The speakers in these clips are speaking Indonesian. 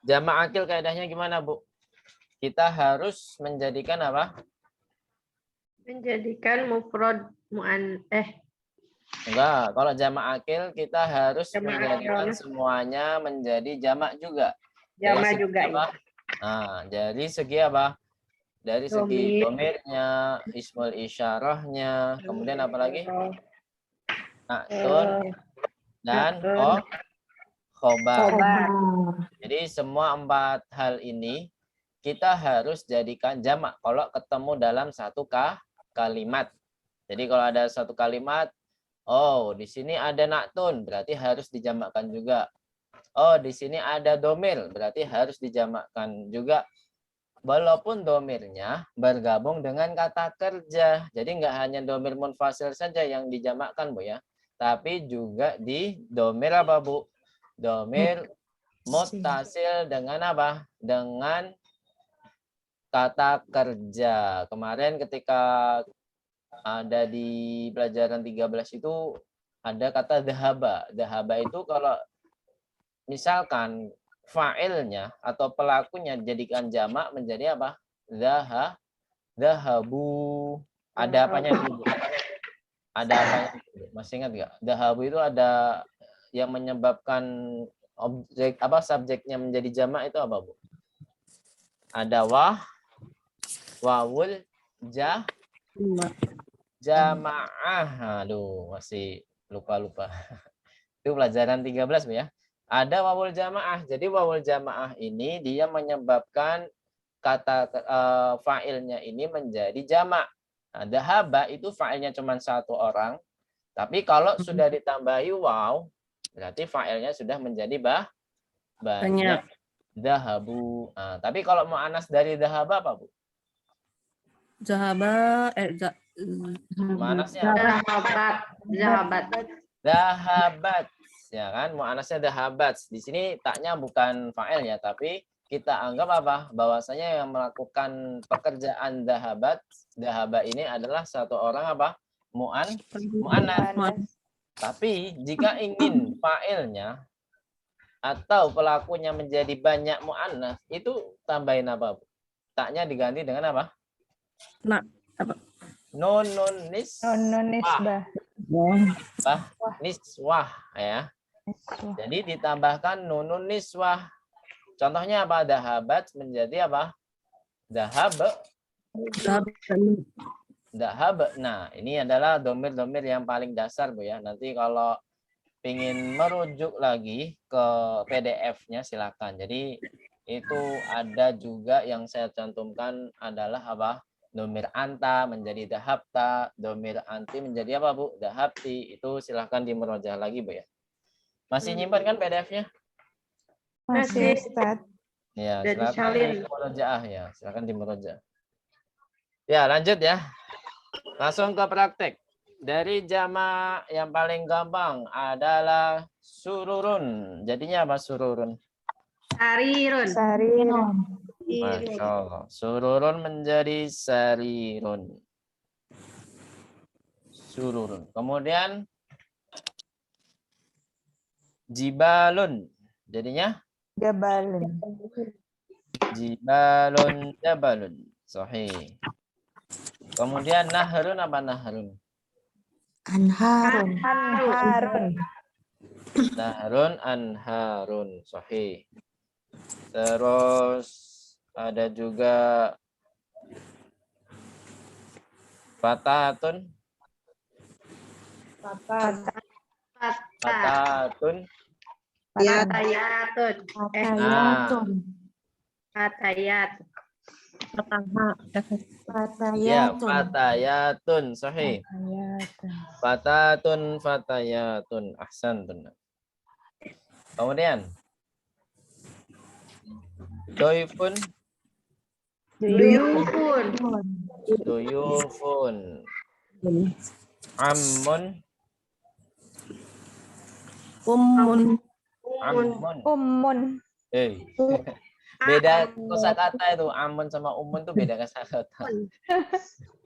Jamak akil kaidahnya gimana, Bu? Kita harus menjadikan apa? Menjadikan mufrad Enggak, kalau jamak akil kita harus jamak menjadikan akil. semuanya menjadi jamak juga. Dari Jamak segi juga apa? ya. Nah, dari segi apa? Dari segi Domir. domirnya, ismul isyarahnya, kemudian apa lagi? Naktun Eh, dan Naktun. khobar. Khobar. Jadi semua 4 hal ini kita harus jadikan jamak kalau ketemu dalam satu kalimat. Jadi kalau ada satu kalimat, oh di sini ada naktun, berarti harus dijamakkan juga. Oh di sini ada domir, berarti harus dijamakkan juga. Walaupun domirnya bergabung dengan kata kerja. Jadi nggak hanya domir munfasil saja yang dijamakkan, Bu ya. Tapi juga di domir apa, Bu? Domir muttasil dengan apa? Dengan kata kerja. Kemarin ketika ada di pelajaran 13 itu ada kata dahaba. Dahaba itu kalau misalkan fa'ilnya atau pelakunya jadikan jamak menjadi apa? Dahabu. Ada apanya dulu? Ada apanya dulu? Masih ingat nggak? Dahabu itu ada yang menyebabkan objek apa subjeknya menjadi jamak itu apa, Bu? Ada wawul, jamaah. Aduh, masih lupa-lupa. Itu pelajaran 13, Bu ya. Ada wawul jamaah. Jadi wawul jamaah ini dia menyebabkan kata fa'ilnya ini menjadi jamak. Nah, dahaba itu fa'ilnya cuma satu orang. Tapi kalau sudah ditambahi waw, berarti fa'ilnya sudah menjadi banyak. Dahabu. Nah, tapi kalau mau anas dari dahaba apa, Bu? Zahaba, Mu'anasnya apa? Zahabat. Dahabat. Ya kan? Mu'anasnya dahabat. Di sini taknya bukan fa'ilnya, tapi kita anggap apa? Bahwasanya yang melakukan pekerjaan dahaba ini adalah satu orang apa? Mu'anas. Tapi jika ingin fa'ilnya atau pelakunya menjadi banyak mu'annas, itu tambahin apa, Bu? Taknya diganti dengan apa? Nunun nisbah. Niswah ya. Jadi ditambahkan nunun niswah. Contohnya apa? Dahabat menjadi apa? Dahab. Nah, ini adalah domir-domir yang paling dasar, Bu ya. Nanti kalau ingin merujuk lagi ke PDF-nya silakan. Jadi itu ada juga yang saya cantumkan adalah apa? Domir anta menjadi dahabta, domir anti menjadi apa, Bu? Dahabti. Itu silahkan dimerojah lagi, Bu ya. Masih nyimpan kan PDF-nya? Masih. Ya, Udah silakan disalin. dimerojah ya, silakan dimerojah. Ya, lanjut ya. Langsung ke praktek. Dari jamak yang paling gampang adalah sururun. Jadinya apa sururun? Sarirun. Masya Allah. Sururun menjadi sarirun. Sururun. Kemudian jibalun. Jadinya? Jabalun. Jibalun jabalun. Sahih. Kemudian nahrun apa nahrun? Anharun. Nahrun anharun. Sahih. Terus ada juga fatatun. Fatatun. Fatayat. Ya, fatayatun. Sahih. Fatayatun. Ahsantun. Kemudian doifun. Duyufun. Ammun. Ammun. Beda kosakata itu. Amun sama umun tuh beda kosakata.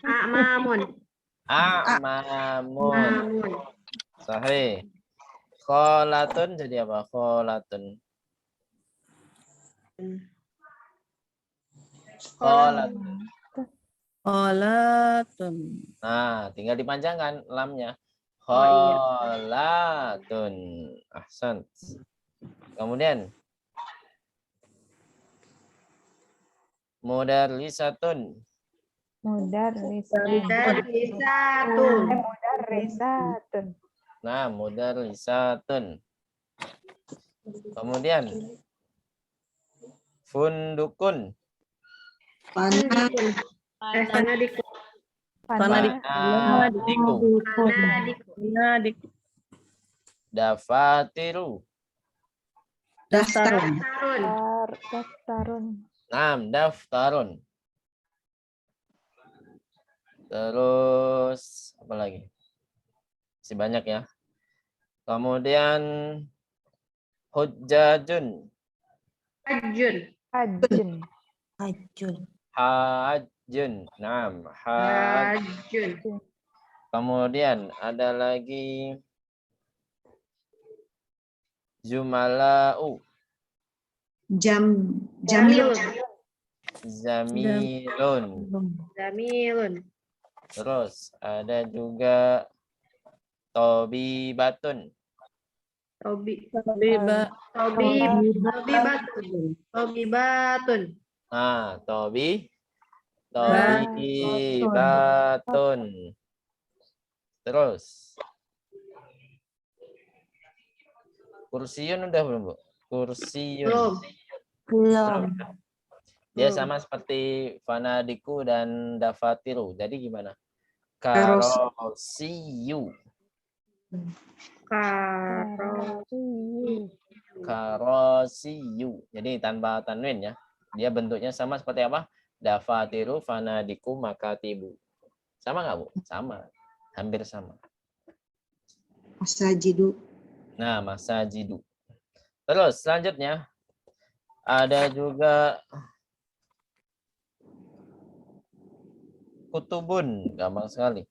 A'mamun. Sahih. Kholatun jadi apa? Kholatun. Qolatun. Qolatun. Nah, tinggal dipanjangkan lamnya. Oh, iya. Qolatun. Ahsan. Kemudian mudarrisatun. Mudarrisatun. Mudarrisatun. Nah, mudarrisatun. Kemudian fundukun. Fanadikun. Fanadikun. Fanadiku. Fanadikun. Dafatiru. Daftarun. Daftarun. Daftarun. Naam, daftarun. Terus apa lagi? Masih banyak ya. Kemudian hujjajun. Hajjun. Hajjun. Hajjun. Hajjun. Naam, hajjun. Hajjun. Kemudian ada lagi jumala'u. Jamilun. Zamilun. Jamilun. Terus ada juga tobibatun. Tabiba. Tobibatun. Tobibatun. Nah, tobibatun. Terus kursiyun udah belum, Bu? Kursiyun. Belum. Belum. Dia Belum. sama seperti fanadiku dan dafatiru. Jadi gimana? Karos. Karosiyu. Karo. Karosiyu. Jadi tanpa tanwin ya. Dia bentuknya sama seperti apa? Dafatiru, fanadiku, makatibu. Sama nggak, Bu? Sama. Hampir sama. Masajidu. Nah, masajidu. Terus selanjutnya ada juga kutubun, gampang sekali.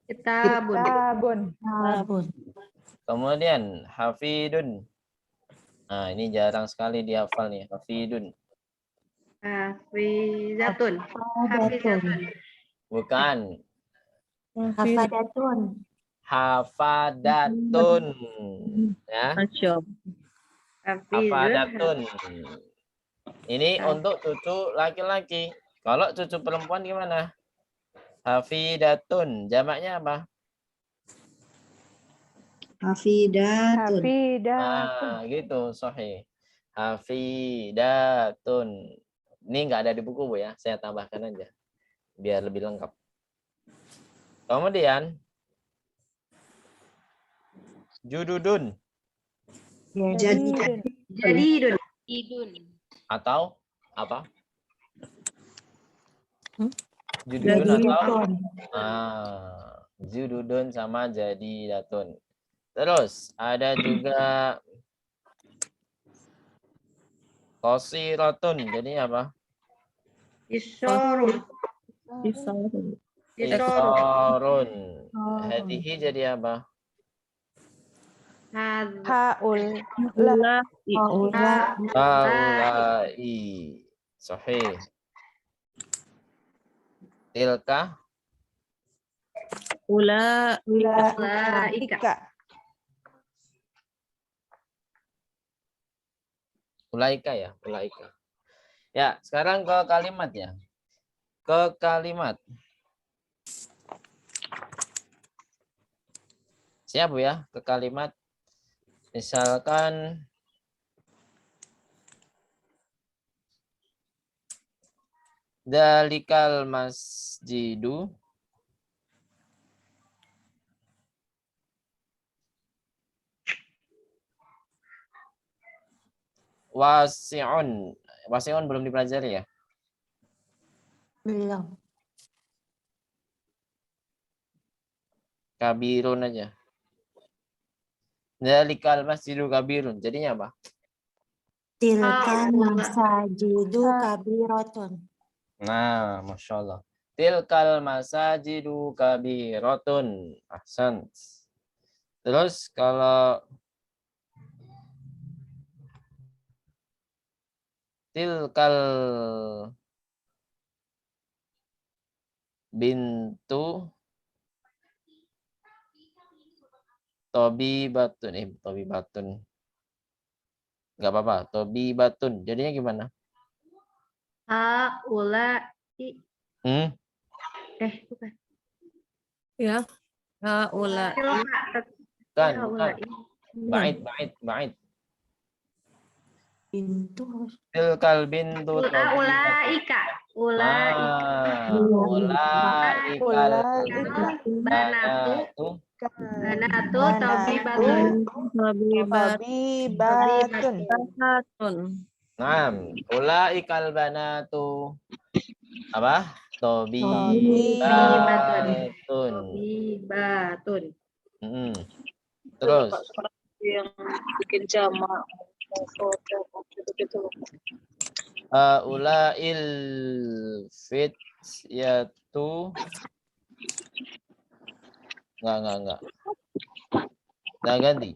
Kitabun. Kitabun. Kemudian hafidun. Nah, ini jarang sekali dihafal nih, hafidun. Hafizatun. Hafizatun. Bukan, Hafadatun. hafadatun. Ya, Hafizun. hafadatun. Ini untuk cucu laki-laki. Kalau cucu perempuan gimana? Hafidatun. Jamaknya apa? Hafidatun. Hafidatun. Nah, gitu, sahih. Hafidatun. Ini nggak ada di buku, Bu ya. Saya tambahkan aja biar lebih lengkap. Kemudian jududun Jadidun. Jadidun. atau apa? Jududun atau Jadidun. jududun sama jadidatun. Terus ada juga qasiratun. Jadi apa? Isorun. Isorun. Isorun. Isorun. Hadihi jadi apa? Haul. Haulai. Sahih. Tilka. Ulaika. Ulaika ya, ulaika. Ya, sekarang ke kalimat ya. Ke kalimat. Siap, Bu ya? Ke kalimat. Misalkan dalikal masjidu wasi'un. Wasi'un belum dipelajari ya? Belum. Kabirun aja. Dalikal masjidu kabirun. Jadinya apa? Tilkan masajidu kabiratun. Nah, Masya Allah. Tilkal masajidu kabiratun. Ahsan. Terus kalau tilkal bintu tobibatun. Tobibatun. Enggak apa-apa. Tobibatun. Jadinya gimana? Haulai. Bukan. Ya. Haula. Bukan. Haulai. Bait. Pintu. Tilkal bintu tobibatun. Ulaika. Ulaika. Ulaikal Banatu. Banatu tobibatun. Tobibatun. Naam, ulaikal banatu apa? Tobibatun. Tobibatun. Terus yang bikin jamak gitu. ulail fityatu enggak ganti.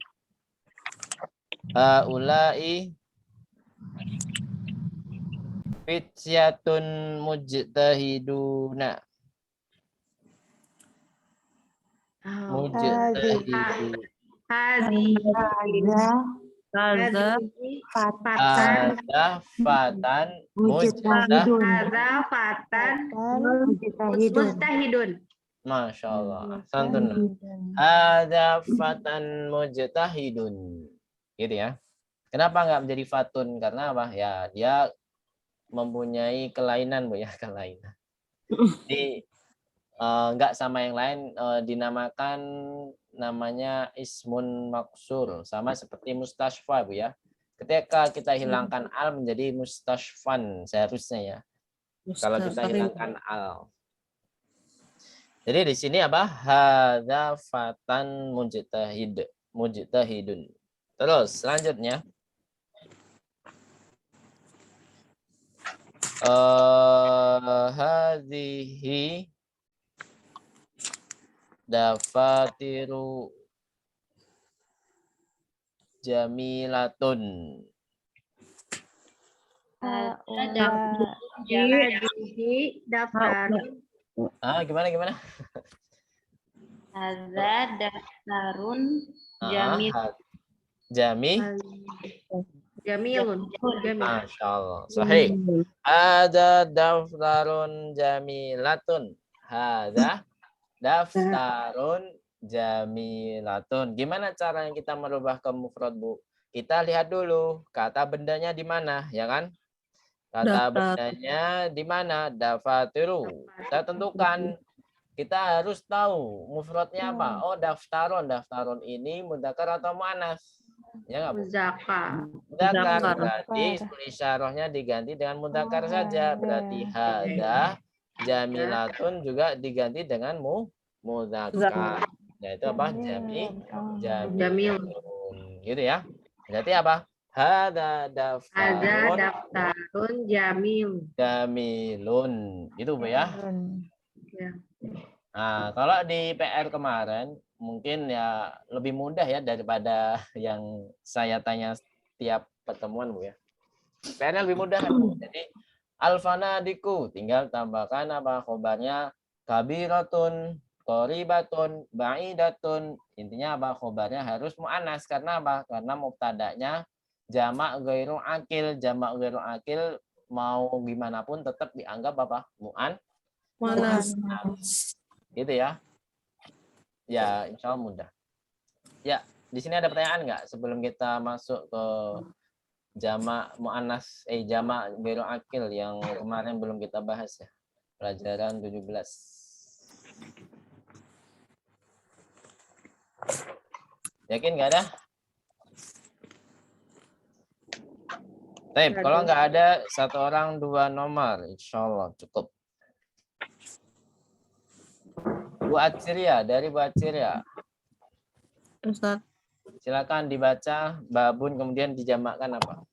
Ulai fityatun mujtahiduna. Mujtahidu. Haza. Ada fatan Mujtahidun. Mustahidun. Masya Allah. Santun. Ada fatan mujtahidun. Gitu ya. Kenapa nggak menjadi fatun? Karena apa? Ya, dia mempunyai kelainan, Bu ya, kelainan. Jadi nggak sama yang lain, dinamakan namanya ismun maksur, sama seperti mustashfa, Bu ya. Ketika kita hilangkan al menjadi mustashfan seharusnya ya. Kalau kita hilangkan al. Jadi di sini apa? Hadza fatan mujtahidun. Terus selanjutnya hadhihi dafatiru jamilatun. Hadhihi daftarun. Gimana? Hadza daftarun jamil. Jamilun. Masya Allah. Sahih. Ada daftarun jamilatun. Ada daftarun jamilatun. Gimana caranya kita merubah ke mufrad, Bu? Kita lihat dulu kata bendanya di mana, ya kan? Kata bendanya di mana? Dafatiru. Kita tentukan. Kita harus tahu mufradnya apa. Oh, daftarun. Daftarun ini mudzakkar atau muannats? Ya nggak, Bu? Mudzakkar. Berarti isyarahnya diganti dengan mudzakkar saja. Berarti hada jamilatun juga diganti dengan mudzakkar. Yaitu apa? Jamilun. Gitu ya. Berarti apa? Hada daftarun jamilun. Itu, Bu ya. Nah, kalau di PR kemarin mungkin ya lebih mudah ya daripada yang saya tanya setiap pertemuan, Bu ya. PR-nya lebih mudah kan, Bu. Jadi alfanadiku tinggal tambahkan apa khobarnya, kabiratun, qoribatun, ba'idatun. Intinya apa? Khobarnya harus mu'annas. Karena apa? Karena mubtada'nya jamak ghairu akil. Jamak ghairu akil mau gimana pun tetap dianggap apa? Mu'annas. Gitu ya. Ya, insya Allah mudah. Ya, di sini ada pertanyaan nggak sebelum kita masuk ke jamak mu'annas, jamak ghairu akil yang kemarin belum kita bahas ya. Pelajaran 17. Yakin nggak ada? Baik, kalau nggak ada, satu orang 2 nomor, insya Allah cukup. Bu Atsiria, dari Bu Atsiria. Ustaz. Silakan dibaca babun kemudian dijamakkan apa?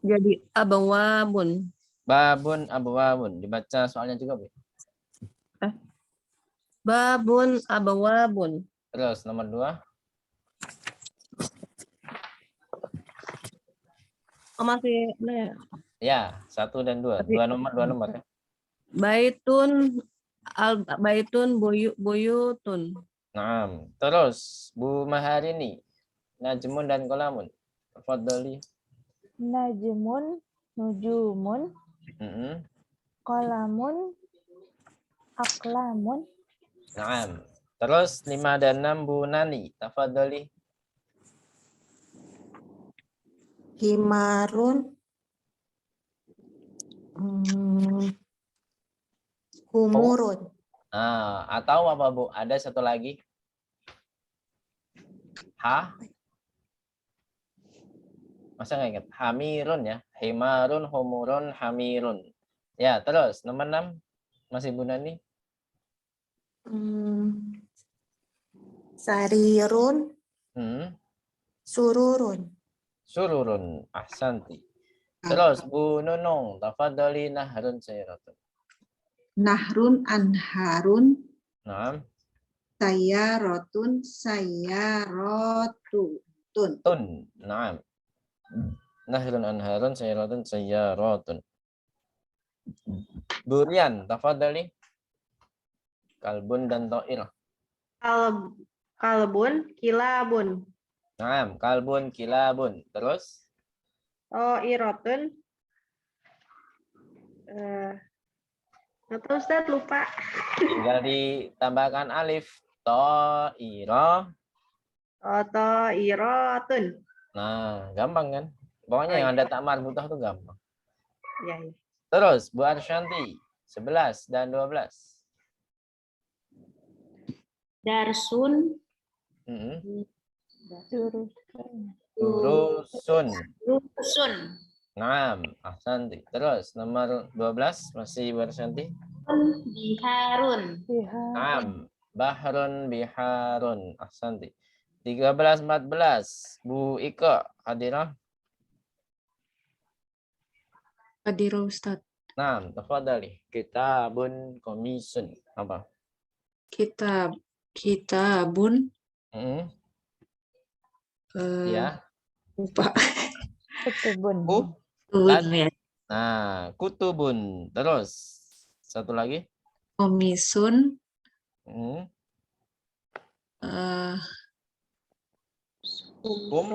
Jadi abawabun. Babun abwabun. Dibaca soalnya juga, Bu. Babun abawabun. Terus nomor 2. Oh, masih ya. Ya, 1 dan 2. Tapi- Dua nomor ya. Baitun buyutun. Nah, terus Bu Maharini, Najmun dan Kolamun. Tafadhali. Najmun, nujumun, Mm-mm. kolamun, aklamun, Naam. Terus 5 dan 6 Bu Nani. Tafadhali. Himarun, humurun, Nah, atau apa Bu? Ada satu lagi. Masa nggak ingat? Hamirun ya. Himarun, humurun, hamirun. Ya, terus nomor 6 masih Bu Nani. sarirun, Hmm. sururun. Sururun. Ahsanti. Terus Bu Nunung. Tafadhali nahrun sayratun. Nahrun, anharun, Naam. sayarotun, sayarotun. Tun. Naam. Nahrun anharun sayratun sayyaratun. Durian. Tafadhali. Kalbun dan to'ir. Kalbun, kilabun. Naam. Kalbun, kilabun. Terus. To'irotun. Atau Ustaz lupa. Tinggal ditambahkan alif. To'iro. To'irotun. Nah, gampang kan? Pokoknya yang ada tak marbutah tuh gampang. Ya, ya. Terus, Bu Arsyanti. 11 dan 12. Darsun, Mm-mm. jurusan, Durusun. rusun, Naam. Ahsanti. Terus, nomor 12. Masih Bu Arsyanti. biharun, bihar, Naam. Bahrun biharun. Ahsanti. 13, 14. Bu Ika. Hadirah. Hadir Ustaz. Naam. Tafadhali. Kitabun komisun. Apa? Kitabun, Mm-mm. eh, Ya. lupa. kutubun, Lan. Ya. Nah, kutubun. Terus. Satu lagi. Komisun, Hmm. eh, Kum.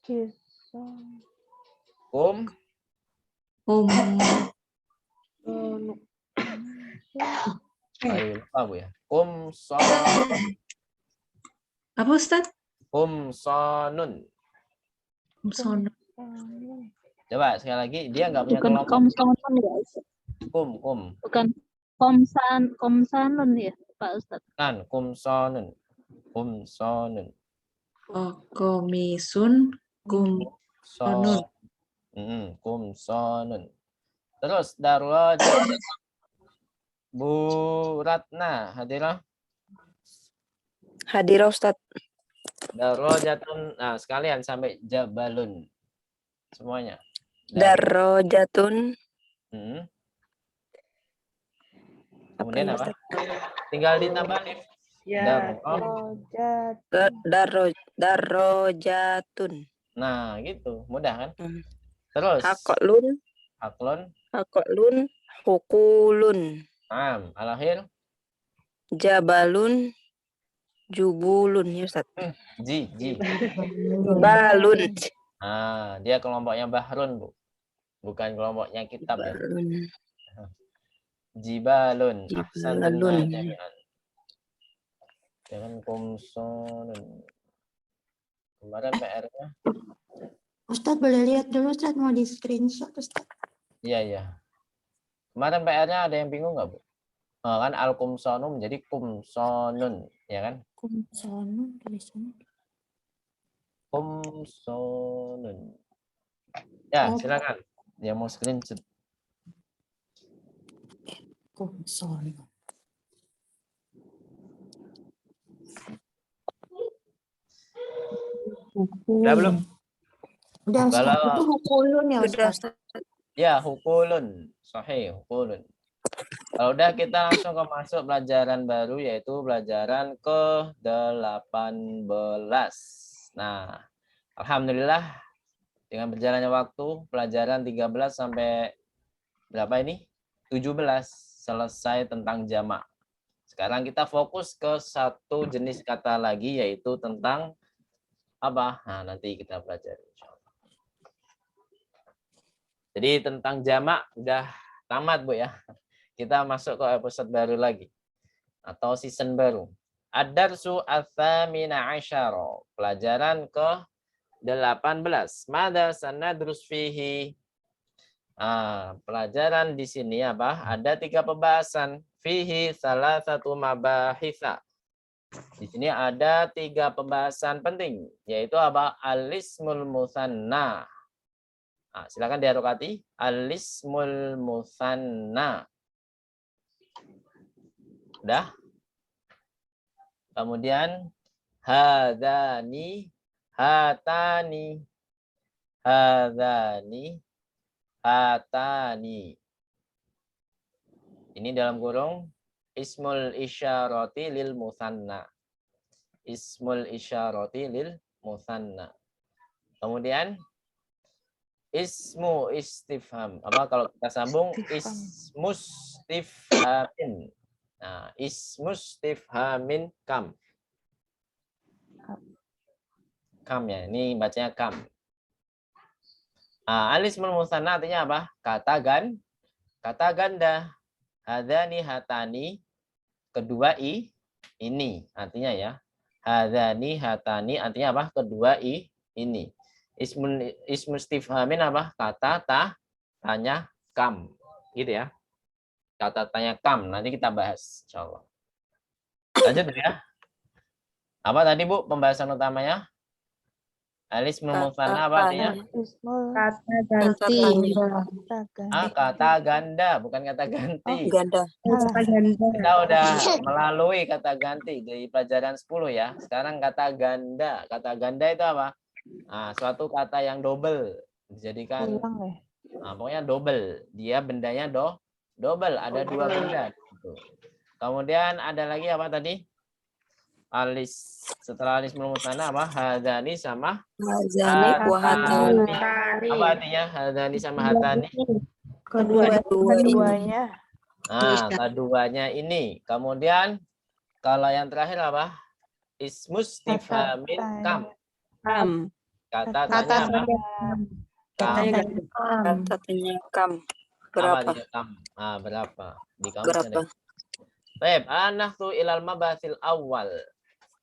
kisah, Kum. Ayo, lupa Bu ya. apa Ustaz? Kumsonun. Sono. Coba sekali lagi. Dia nggak punya bukan kelompok. komsanun ya, Ustaz? Kum. Bukan komsanun ya, Pak Ustaz? Kan, kumsonun. Kumsonun. Oh, komisun, Son. Kumsonun. Terus, darwajat. Bu Ratna, hadirah. Hadirah Ustadz. Darwajatun. Nah, sekalian sampai jabalun. Semuanya. Darajatun. Hmm. Apa Kemudian ini, apa? Ustadz? Tinggal ditambah alif. Ya. rojat, Darajatun. Nah, gitu. Mudah kan? Hmm. Terus. Hakolun. Aklon. Hukulun. Naam. Al-akhir. Jabalun. Jubulun ya Ustadz. Ji. Balun. Nah, dia kelompoknya Bahrun, Bu. Bukan kelompoknya kitab ya. Balun. Jibalun. Jibalun. Jangan kumsunun. Kemarin PR-nya. Ustadz boleh lihat dulu Ustadz, mau di screenshot Ustadz. Iya. Kemarin PR-nya ada yang bingung nggak, Bu? Oh, kan al-kumsonu menjadi kumsonun, ya kan? Kumsonun tulisannya. Kumsonun. Ya, silakan. Dia mau screenshot. Kumsonun. Udah belum? Udah Ustadz, Kalau- itu hukulun ya Udah Ustadz. Ustadz. Ya, hukulun. Sahih, hukulun. Kalau udah kita langsung ke masuk pelajaran baru, yaitu pelajaran ke-18. Nah, Alhamdulillah dengan berjalannya waktu pelajaran 13 sampai berapa ini? 17 selesai tentang jamak. Sekarang kita fokus ke satu jenis kata lagi yaitu tentang apa? Nah, nanti kita pelajari insyaallah. Jadi tentang jamak udah tamat Bu ya. Kita masuk ke episode baru lagi atau season baru. Ad-darsu ats-tsamina asyara. Pelajaran ke 18. Mada sanadrus fihi. Pelajaran di sini apa? Ada 3 pembahasan. Fihi salah satu mabahitha. Di sini ada 3 pembahasan penting, yaitu apa? Al-ismul musanna. Silakan diharokati. Al-ismul musanna. Udah? Kemudian hadani, hatani, hadani, hatani. Ini dalam kurung ismul isyarati lil musanna. Ismul isyarati lil musanna. Kemudian ismu istifham. Apa kalau kita sambung ismus istifhamin. Nah, ismus istifhamin kam. Kam ya. Ini bacanya kam. Al-ismul musanna artinya apa? Kata ganda. Hadani hatani. Kedua ini artinya ya. Hadani hatani artinya apa? Kedua ini. Ismul istifhamin apa? Kata tanya kam. Gitu ya. Kata tanya kam. Nanti kita bahas insyaallah. Lanjut ya. Apa tadi Bu pembahasan utamanya? Al-ismul musanna apa artinya? Kata ganti. Kata ganda, bukan kata ganti. Ganda. Kita udah melalui kata ganti di pelajaran 10 ya. Sekarang kata ganda. Kata ganda itu apa? Suatu kata yang double. Dijadikan pokoknya double. Dia bendanya double. Ada 2 benda. Kemudian ada lagi apa tadi? Setelah al-ismul musanna apa? Hadani sama Hazani wa hatani. Apa artinya hadani sama hatani? Keduanya. Keduanya ini. Kemudian kalau yang terakhir apa? Ismus istifhamin kam. Kata tanya apa? Kata tanya kam. Apa Berapa? artinya kam? Berapa? Di kamus Berapa? ada. Baik, anahtu ilal mabasil awal.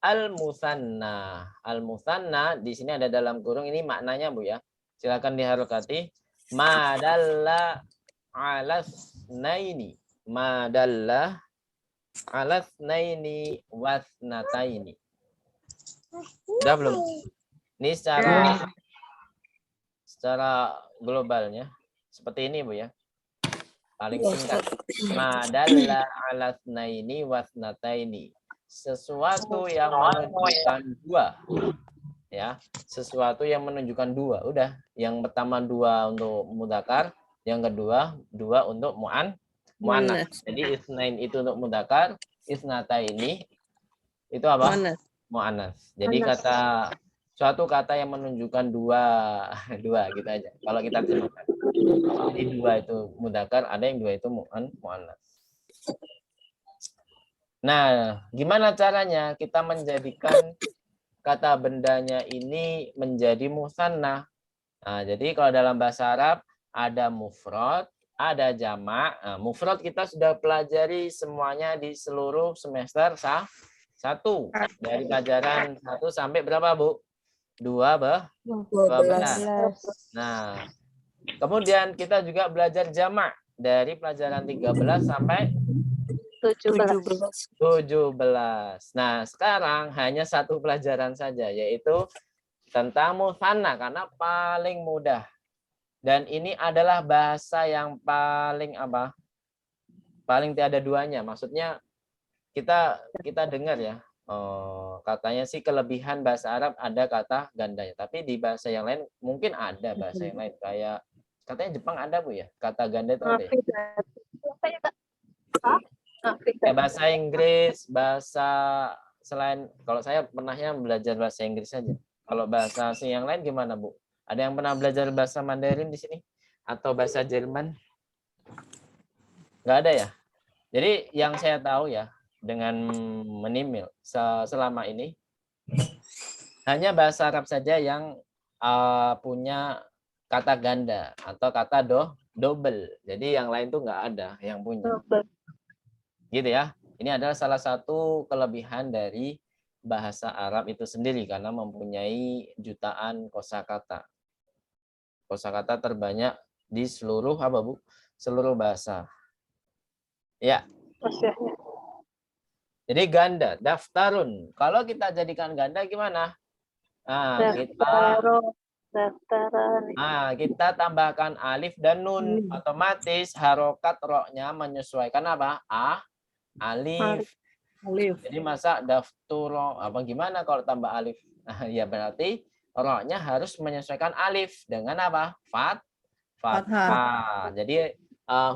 Al-musanna. Al-musanna di sini ada dalam kurung ini maknanya Bu ya. Silakan diharokati. Madalla alas naini. Madalla alas naini wasnataini. Udah belum? Ini secara globalnya seperti ini Bu ya. Paling singkat. Madalla alas naini wasnataini. Sesuatu yang menunjukkan 2 ya, sesuatu yang menunjukkan 2. Udah, yang pertama 2 untuk mudzakkar, yang kedua 2 untuk muannats. Jadi isnain itu untuk mudzakkar, isnataini itu apa? Muannats. Jadi kata suatu kata yang menunjukkan 2 gitu aja. Kalau kita terjemahkan. Jadi 2 itu mudzakkar, ada yang 2 itu muannats. Nah, gimana caranya kita menjadikan kata bendanya ini menjadi musanna? Nah, jadi kalau dalam bahasa Arab ada mufrad, ada jamak. Nah, mufrad kita sudah pelajari semuanya di seluruh semester 1. Dari pelajaran 1 sampai berapa, Bu? 12. Nah, kemudian kita juga belajar jamak dari pelajaran 13 sampai 17. Nah, sekarang hanya 1 pelajaran saja, yaitu tentang musanna, karena paling mudah. Dan ini adalah bahasa yang paling apa? Paling tiada duanya. Maksudnya kita dengar ya, katanya sih kelebihan bahasa Arab ada kata gandanya. Tapi di bahasa yang lain mungkin ada bahasa yang lain. Kayak katanya Jepang ada Bu ya, kata ganda itu ada ya? Ya, bahasa Inggris, bahasa selain, kalau saya pernahnya belajar bahasa Inggris saja. Kalau bahasa asing yang lain gimana, Bu? Ada yang pernah belajar bahasa Mandarin di sini? Atau bahasa Jerman? Nggak ada ya? Jadi yang saya tahu ya, dengan menimil selama ini, hanya bahasa Arab saja yang punya kata ganda atau kata double. Jadi yang lain tuh nggak ada yang punya. Gitu ya. Ini adalah salah satu kelebihan dari bahasa Arab itu sendiri karena mempunyai jutaan kosakata. Kosakata terbanyak di seluruh apa, Bu? Seluruh bahasa. Ya. Jadi ganda, daftarun. Kalau kita jadikan ganda gimana? Nah, kita tambahkan alif dan nun. Otomatis harokat roknya menyesuaikan apa? Alif. Jadi masa dafturo apa gimana kalau tambah alif? Ya berarti roknya harus menyesuaikan alif dengan apa? Fathah. Jadi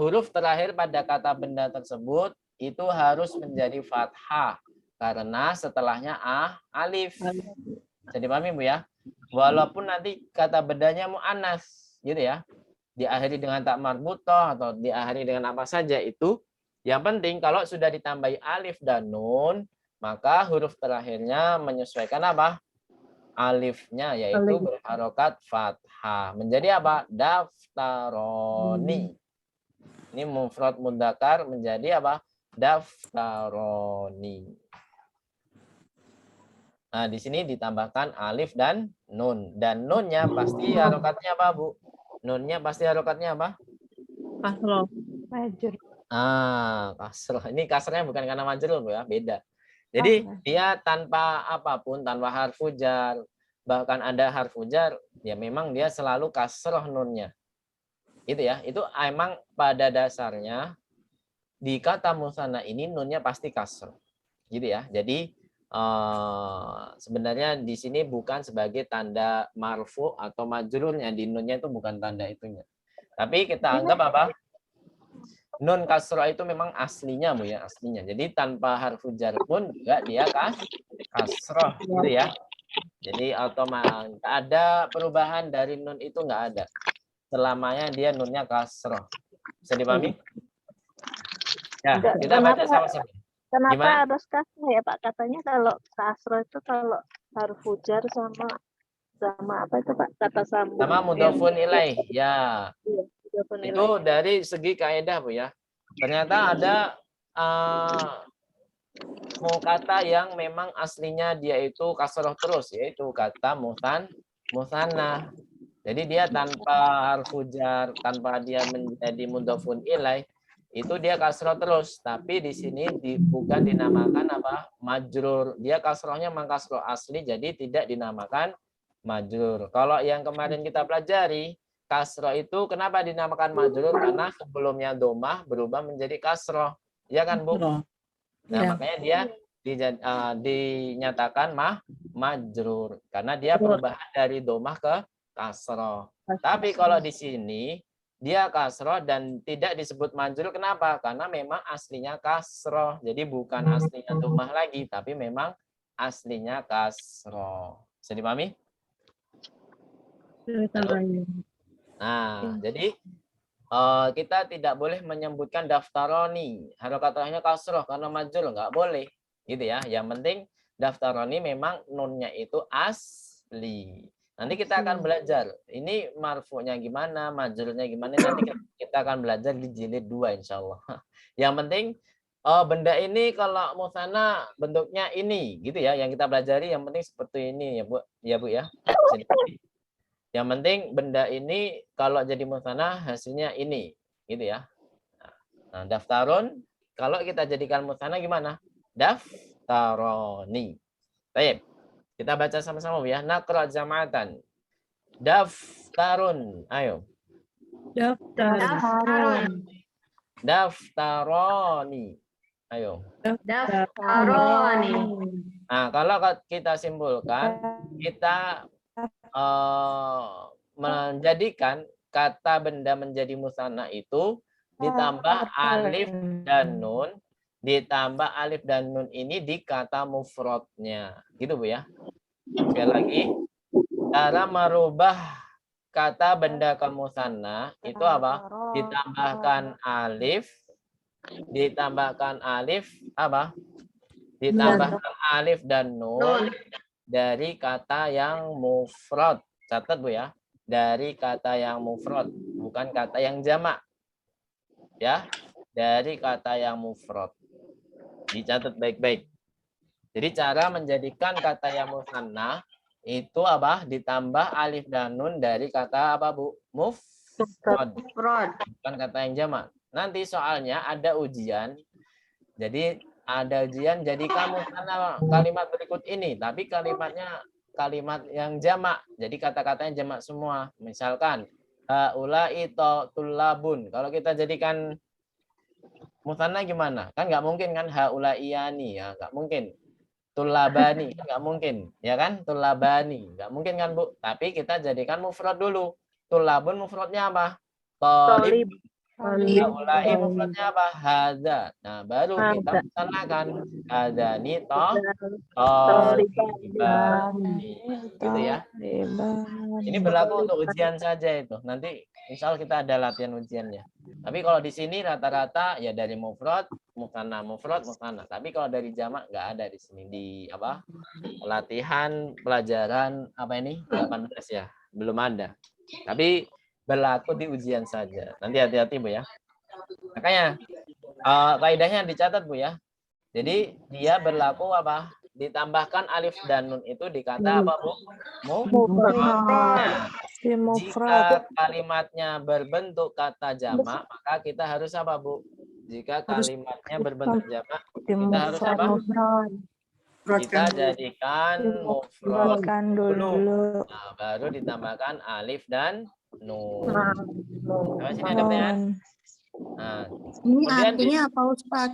huruf terakhir pada kata benda tersebut itu harus menjadi fathah karena setelahnya alif. Jadi pahami, Bu ya? Walaupun nanti kata bendanya mu'annas gitu ya. Diakhiri dengan tak marbutah atau diakhiri dengan apa saja itu. Yang penting kalau sudah ditambahi alif dan nun, maka huruf terakhirnya menyesuaikan apa? Alifnya, yaitu berharokat fathah. Menjadi apa? Daftaroni. Ini mufrad mudzakkar menjadi apa? Daftaroni. Nah, di sini ditambahkan alif dan nun. Dan nunnya pasti harokatnya apa, Bu? Nunnya pasti harokatnya apa? Majrur. Kasroh. Ini kasrohnya bukan karena majrur, Bu ya, beda. Jadi dia tanpa apapun, tanpa harfu jar, bahkan ada harfu jar, ya memang dia selalu kasroh nunnya. Itu ya, itu emang pada dasarnya di kata musanna ini nunnya pasti kasroh. Gitu ya. Jadi sebenarnya di sini bukan sebagai tanda marfu atau majrurnya, di nunnya itu bukan tanda itunya. Tapi kita anggap apa? Nun kasroh itu memang aslinya, Bu ya, aslinya. Jadi tanpa harfu jar pun juga dia kasroh gitu ya. Jadi otomatis ada perubahan dari nun itu nggak ada. Selamanya dia nunnya kasroh. Bisa dipahami? Ya, kita baca sama-sama. Kenapa Gimana? harus kasroh ya, Pak? Katanya kalau kasroh itu kalau harfu jar sama apa itu, Pak? Kata sambung. Sama mudhofun ilaih. Ya. Mudhofun Itu ilaih. dari segi kaidah, Bu ya. Ternyata ada kata yang memang aslinya dia itu kasroh terus, yaitu kata musanna. Jadi dia tanpa harfu jar, tanpa dia menjadi mudhofun ilaih, itu dia kasroh terus. Tapi di sini bukan dinamakan apa? Majrur. Dia kasrohnya memang kasroh asli, jadi tidak dinamakan majrur. Kalau yang kemarin kita pelajari, kasroh itu kenapa dinamakan majrur? Karena sebelumnya domah berubah menjadi kasroh. Ya kan, Bu? Nah, makanya dia dinyatakan majrur. Karena dia perubahan dari domah ke kasroh. Tapi kalau di sini dia kasroh dan tidak disebut majrur. Kenapa? Karena memang aslinya kasroh. Jadi bukan aslinya domah lagi, tapi memang aslinya kasroh. Bisa dipahami? Nah, jadi kita tidak boleh menyebutkan daftaroni. Harokat terakhirnya kasroh karena majrur, nggak boleh. Gitu ya. Yang penting daftaroni memang nunnya itu asli. Nanti kita akan belajar. Ini marfu'nya gimana, majrurnya gimana. Nanti kita akan belajar di jilid 2 insya Allah. Yang penting benda ini kalau musanna bentuknya ini, gitu ya. Yang kita pelajari yang penting seperti ini ya, Bu. Ya, Bu ya. Yang penting benda ini kalau jadi musanna hasilnya ini, gitu ya. Nah, daftarun kalau kita jadikan musanna gimana? Daftaroni. Baik. Kita baca sama-sama, Bu ya. Naqra jama'atan. Daftarun. Ayo. Daftarun. Daftaroni. Ayo. Daftaroni. Nah, kalau kita simpulkan, kita menjadikan kata benda menjadi musanna itu ditambah alif dan nun, ditambah alif dan nun ini di kata mufradnya. Gitu, Bu ya. Sekali lagi, Cara merubah kata benda ke musanna itu apa? Ditambahkan alif apa? Ditambahkan alif dan nun dari kata yang mufrad. Catat Bu ya. Dari kata yang mufrad, bukan kata yang jamak. Ya, dari kata yang mufrad. Dicatat baik-baik. Jadi cara menjadikan kata yang musanna itu apa? Ditambah alif dan nun dari kata apa Bu? Mufrad. Bukan kata yang jamak. Nanti soalnya ada ujian. Jadi ada ujian jadikan musanna kalimat berikut ini, tapi kalimatnya kalimat yang jamak. Jadi kata-katanya jamak semua. Misalkan haula'i tulabun. Kalau kita jadikan musanna gimana? Kan nggak mungkin kan haula'iyani ya, nggak mungkin. Tulabani nggak mungkin, ya kan? Tulabani nggak mungkin kan Bu? Tapi kita jadikan mufrad dulu. Tulabun mufradnya apa? Tolib. Haula'i mufradnya apa? Hadza. Nah, baru kita musannakan hadzani tolibani. Gitu ya. Ini berlaku untuk ujian saja itu. Nanti insya Allah kita ada latihan ujiannya. Tapi kalau di sini rata-rata ya dari mufrad, musanna, mufrad, musanna. Tapi kalau dari jamak nggak ada di sini di apa? Latihan pelajaran apa ini? 18 ya. Belum ada. Tapi berlaku di ujian saja. Nanti hati-hati Bu ya. Makanya kaidahnya dicatat Bu ya. Jadi dia berlaku apa? Ditambahkan alif dan nun itu di kata apa Bu? Jika kalimatnya berbentuk kata jamak, maka kita harus apa Bu? Jika kalimatnya berbentuk jamak, kita harus apa? Kita jadikan mufrad dulu. Nah, baru ditambahkan alif dan nun. Nah, sini ada pertanyaan. Nah, Ini artinya apa Ustaz?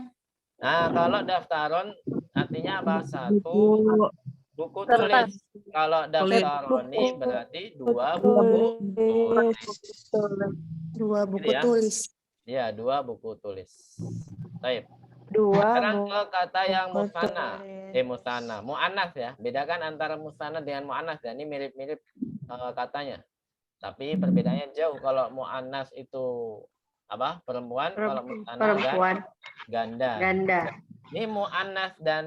Nah, kalau daftaron artinya apa? Satu buku tulis. Kalau daftaroni berarti dua buku tulis. Dua buku ya? tulis. Ya, dua buku tulis. Baik. Dua Sekarang ke kata yang buku musanna. tulis. Musanna. Mu'annas ya. Bedakan antara musanna dengan mu'annas ya. Ini mirip-mirip katanya. Tapi perbedaannya jauh. Kalau mu'annas itu apa? Perempuan. Kalau musanna ganda. Ini mu'annas dan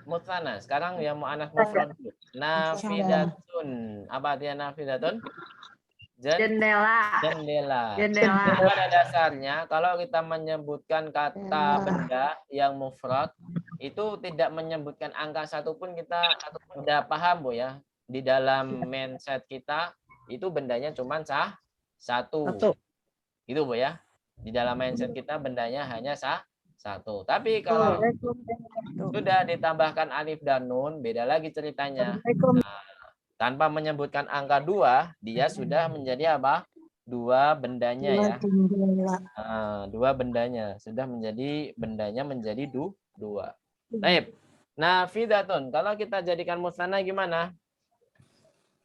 musanna. Sekarang yang mu'annas mufrad dulu. Nafidatun. Apa artinya nafidatun? Jendela. Pada dasarnya kalau kita menyebutkan kata benda yang mufrad itu tidak menyebutkan angka satu pun kita sudah paham Bu ya. Di dalam mindset kita itu bendanya cuma satu. Gitu Bu ya. Di dalam mindset kita bendanya hanya satu. Tapi kalau sudah ditambahkan alif dan nun, beda lagi ceritanya. Nah, tanpa menyebutkan angka 2, dia sudah menjadi apa? Dua bendanya ya. Nah, dua bendanya. Sudah menjadi bendanya menjadi dua. Baik. Nafidatun. Kalau kita jadikan musanna gimana?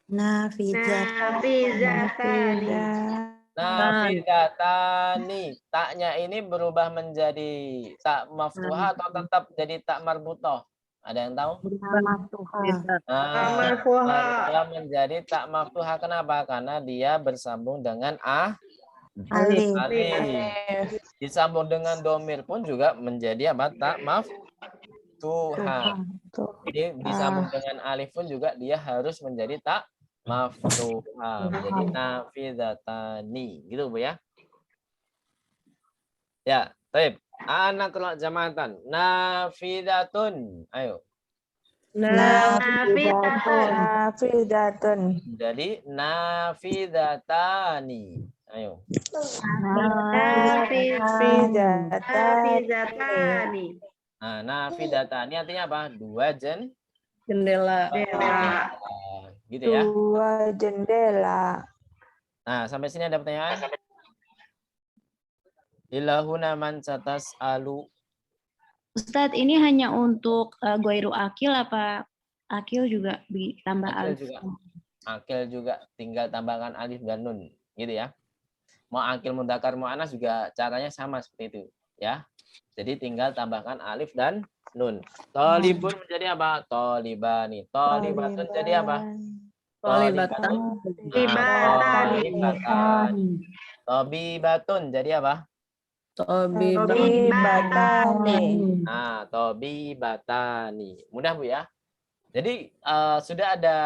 Nafidatani. Taknya ini berubah menjadi tak maftuhah atau tetap jadi tak marbutoh? Ada yang tahu? Dia menjadi tak maftuhah. Kenapa? Karena dia bersambung dengan alif. Disambung dengan domir pun juga menjadi apa? Tak maftuhah. Jadi disambung dengan alif pun juga dia harus menjadi tak maftuhah. Jadi nafidatani. Gitu Bu ya. Ya, baik. Anak kelak jamatan. Nafidatun. Ayo. Nafidatun. Jadi nafidatani. Ayo. Nafidatani. Nah, nafidatani artinya apa? Dua Jendela. Gitu ya. Dua jendela. Nah, sampai sini ada pertanyaan? Ilahuna man satas alu. Ustadz, ini hanya untuk goiru akil apa akil juga ditambah alif? Akil juga tinggal tambahkan alif dan nun, gitu ya. Mau akil mudzakkar muannas juga caranya sama seperti itu, ya. Jadi tinggal tambahkan alif dan nun. Tolibun menjadi apa? Tolibani. Tolibatun jadi apa? Tolibatan. Tolibatan. Tobibatun jadi apa? Tobibatani. Nah, tobibatani. Mudah Bu ya. Jadi sudah ada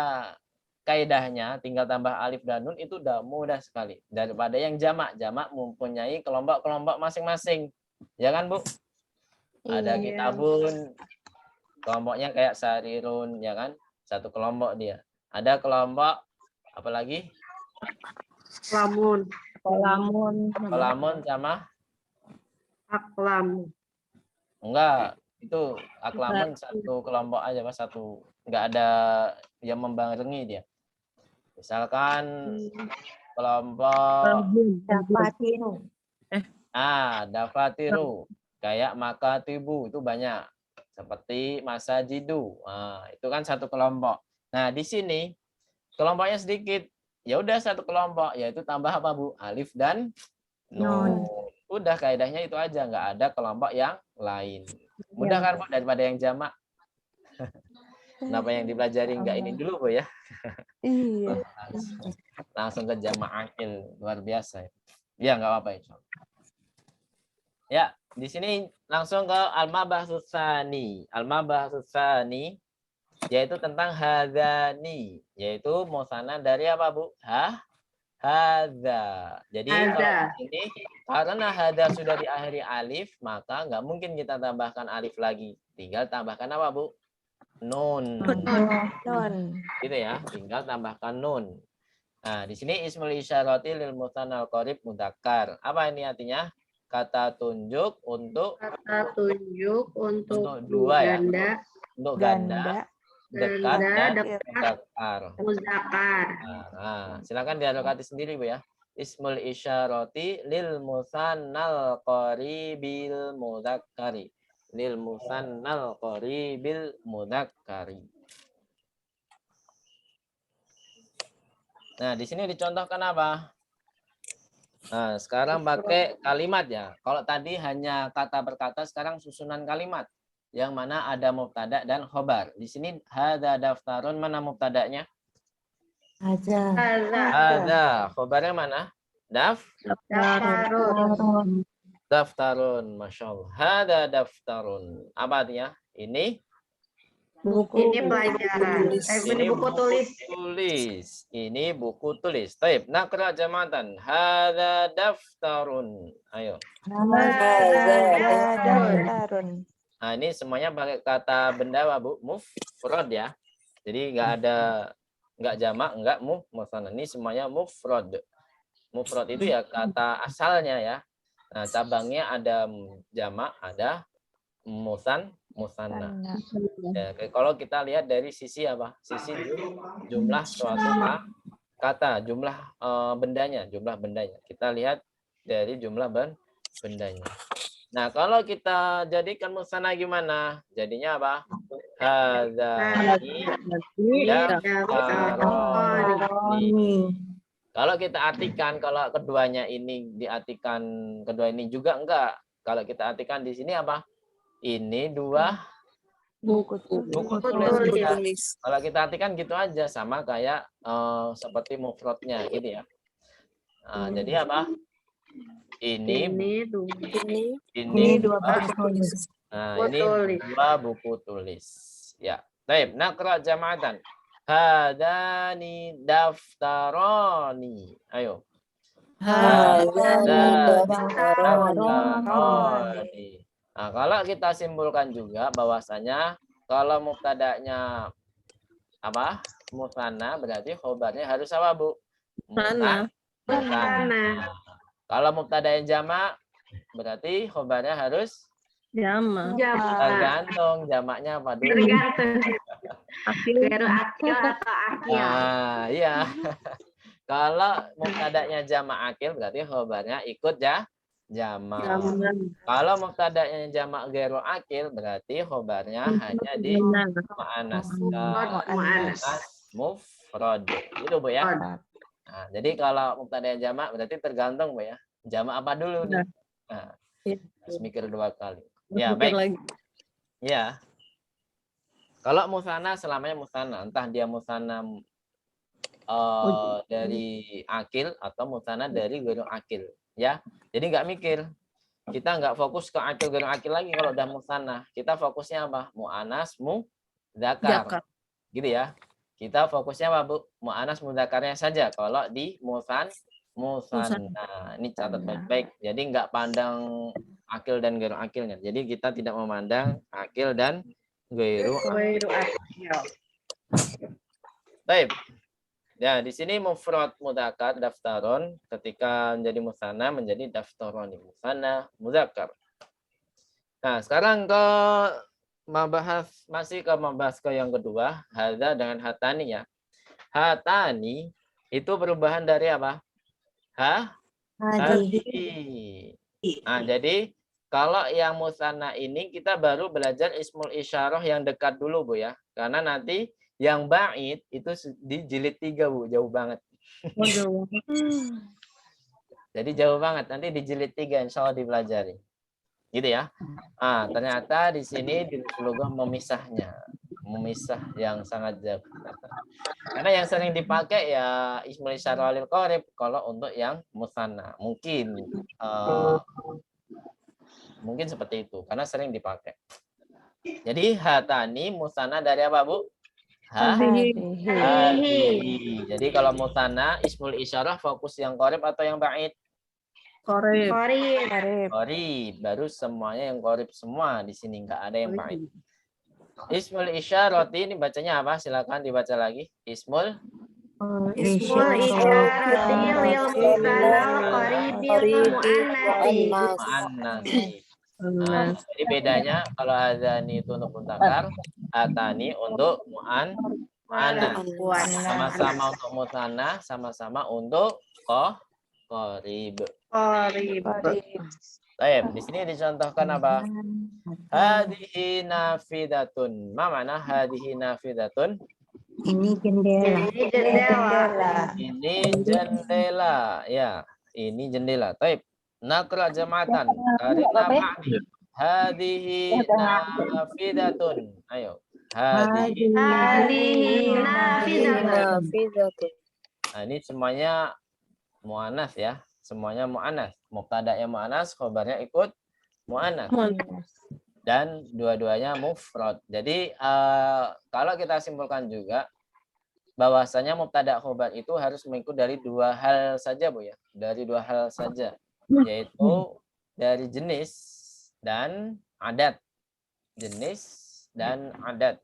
kaidahnya, tinggal tambah alif dan nun itu udah mudah sekali. Daripada yang jamak. Jamak mempunyai kelompok-kelompok masing-masing. Ya kan Bu? Ada Iya. kitabun, kelompoknya kayak sarirun, ya kan? Satu kelompok dia. Ada kelompok, apalagi? Lamun. Kolamun sama? Aklam. Enggak, itu aklamun satu kelompok aja Mas, satu. Enggak ada yang membarengi dia. Misalkan kelompok Dapatiru. dafatiru, kayak makatibu itu banyak. Seperti masajidu. Nah, itu kan satu kelompok. Nah, di sini kelompoknya sedikit. Ya udah satu kelompok, yaitu tambah apa Bu? Alif dan nun. Udah kaidahnya itu aja, nggak ada kelompok yang lain. Mudah kan Bu daripada yang jamak? Kenapa yang dipelajari nggak ini dulu Bu ya? Iya. Langsung ke jamak akil, luar biasa. Ya nggak apa-apa itu. Ya, di sini langsung ke al-mabahsus tsani. Al-mabahsus tsani yaitu tentang hadzani, yaitu musanna dari apa Bu? Hadza. Jadi kalau ini karena hadza sudah diakhiri alif, maka nggak mungkin kita tambahkan alif lagi. Tinggal tambahkan apa Bu? Nun. Nun. Gitu ya, tinggal tambahkan nun. Nah, di sini ismul isyarati lil mutsanal qarib mudzakkar. Apa ini artinya? Kata tunjuk untuk dua ya. Untuk ganda, dekat dan mudzakkar. Nah, silakan dialokasi sendiri Bu ya. Ismul isyarati lil musannal qaribil mudzakkari. Lil musannal qaribil mudzakkari. Nah, di sini dicontohkan apa? Nah, sekarang pakai kalimat ya. Kalau tadi hanya kata per kata, sekarang susunan kalimat. Yang mana ada mubtada dan khobar. Di sini hadza daftarun, mana mubtadanya? Hadza. Khobarnya mana? Daftarun. Masya Allah. Hadza daftarun. Apa artinya? Ini pelajaran. Ini buku tulis. Ini buku tulis. Taib. Nakra jamatan. Hadza daftarun. Ayo. Daftarun. Nah, ini semuanya pakai kata benda Bu, mufrad ya. Jadi enggak jamak, enggak musanna. Ini semuanya mufrad. Mufrad itu ya kata asalnya ya. Nah, cabangnya ada jamak, ada musanna. Ya, kalau kita lihat dari sisi apa? Sisi jumlah suatu kata, jumlah bendanya. Kita lihat dari jumlah bendanya. Nah, kalau kita jadikan musanna gimana? Jadinya apa? Hadzani daftaroni. Kalau kita artikan, kalau keduanya ini diartikan, kedua ini juga enggak. Kalau kita artikan di sini apa? Ini dua buku tulis. Kalau kita artikan gitu aja, sama kayak seperti mufradnya gitu ya. Nah, jadi apa? Ini dua buku tulis. Nah, ini dua buku tulis. Ya. Baik, nakra jama'atan. Hadani daftaroni. Ayo. Daftaroni. Nah, kalau kita simpulkan juga bahwasanya kalau mubtada'nya apa? Musanna berarti khobarnya harus apa, Bu? Musanna. Kalau mubtada'nya jamak berarti khobarnya harus Jamak. tergantung jamaknya apa dulu. Akil atau akil. Nah, iya. Kalau mubtada'nya jamak akil berarti khobarnya ikut jamak. Kalau mubtada'nya jamak ghairu akil berarti khobarnya hanya di mu'annas. Mufrad. Itu Bu ya. Nah, jadi kalau mubtada jamak berarti tergantung Bu ya. Jamak apa dulu nih? Nah, harus mikir dua kali. Ya, baik. Ya. Kalau musanna selamanya musanna, entah dia musanna dari akil atau musanna dari ghairu akil, ya. Jadi nggak mikir. Kita nggak fokus ke akil ghairu akil lagi kalau udah musanna. Kita fokusnya apa? Mu'anas, mudzakar. Zakar. Gitu ya. Kita fokusnya apa, Bu? Mu'anas mudzakarnya saja kalau di musanna. Ini catat baik-baik. Jadi nggak pandang akil dan ghairu akilnya. Jadi kita tidak memandang akil dan ghairu Ghairu akil. Baik. Ya, di sini mufrad mudzakkar daftaron, ketika menjadi musanna menjadi daftaroni, musanna mudzakkar. Nah, sekarang masih membahas ke yang kedua, hadza dengan hatani ya. Hatani itu perubahan dari apa? Hadihi. Nah, jadi kalau yang musanna ini kita baru belajar ismul isyarah yang dekat dulu, Bu ya. Karena nanti yang ba'id itu di jilid 3, Bu, jauh banget. Jadi jauh banget, nanti di jilid 3 insya Allah dipelajari. Gitu ya. Ah, ternyata di sini di Lughah memisahnya. Memisah yang sangat jauh. Karena yang sering dipakai ya ismul isyarah lil qarib kalau untuk yang musanna. Mungkin seperti itu karena sering dipakai. Jadi hatani musanna dari apa, Bu? Hadihi. Jadi kalau musanna ismul isyarah fokus yang qarib atau yang ba'id? Korib. Qarib. Baru semuanya yang qarib semua di sini, enggak ada yang ba'id. Ismul isyarati ini bacanya apa? Silakan dibaca lagi. Ismul Isyarati lil musanna qaribil muannatsi. Nah, jadi bedanya kalau adzani itu untuk mudzakkar, atani untuk muannas. Sama-sama untuk musanna, sama-sama untuk qarib. Baik, di sini dicontohkan apa? Hadhihi nafidatun. Ma makna hadhihi nafidatun? Ini jendela. Ini jendela. Ya, ini jendela. Baik. Nakra jamatan. Karena ma'ni. Hadhihi nafidatun. Ayo. Hadhihi. Nah, ini semuanya mu'anas ya. Semuanya mu'anas. Mubtada'nya mu'anas, khobarnya ikut mu'anas. Dan dua-duanya mufrad. Jadi kalau kita simpulkan juga bahwasanya mubtada' khobar itu harus mengikut dari dua hal saja, Bu ya. Dari dua hal saja. Yaitu dari jenis dan adat. Jenis dan adat.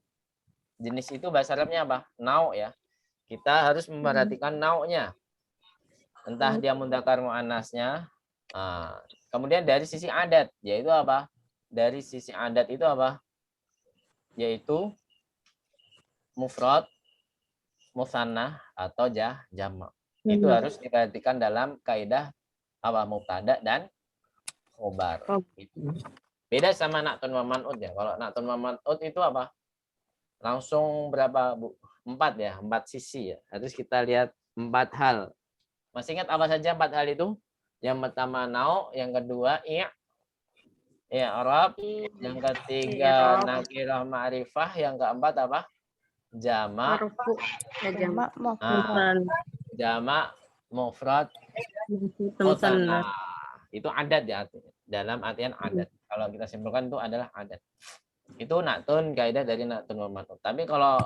Jenis itu bahasa Arabnya apa? Nau ya. Kita harus memperhatikan nau'nya. Entah dia mudzakkar muannasnya. Kemudian dari sisi adat, yaitu apa? Dari sisi adat itu apa? Yaitu mufrad, musanna atau jamak. Itu harus diperhatikan dalam kaidah apa? Mubtada dan khobar. Beda sama na'tun wa man'ut ya. Kalau na'tun wa man'ut itu apa? Langsung berapa, Bu? 4 ya, 4 sisi ya. Harus kita lihat 4 hal. Masih ingat apa saja 4 hal itu? Yang pertama nau, yang kedua i'rab, yang ketiga nakirah ma'rifah, yang keempat apa? Jamak. Jamak, mufrad, musanna. Itu adat ya, dalam artian adat. Kalau kita simpulkan itu adalah adat. Itu na'tun, kaidah dari na'tun wa man'ut. Tapi kalau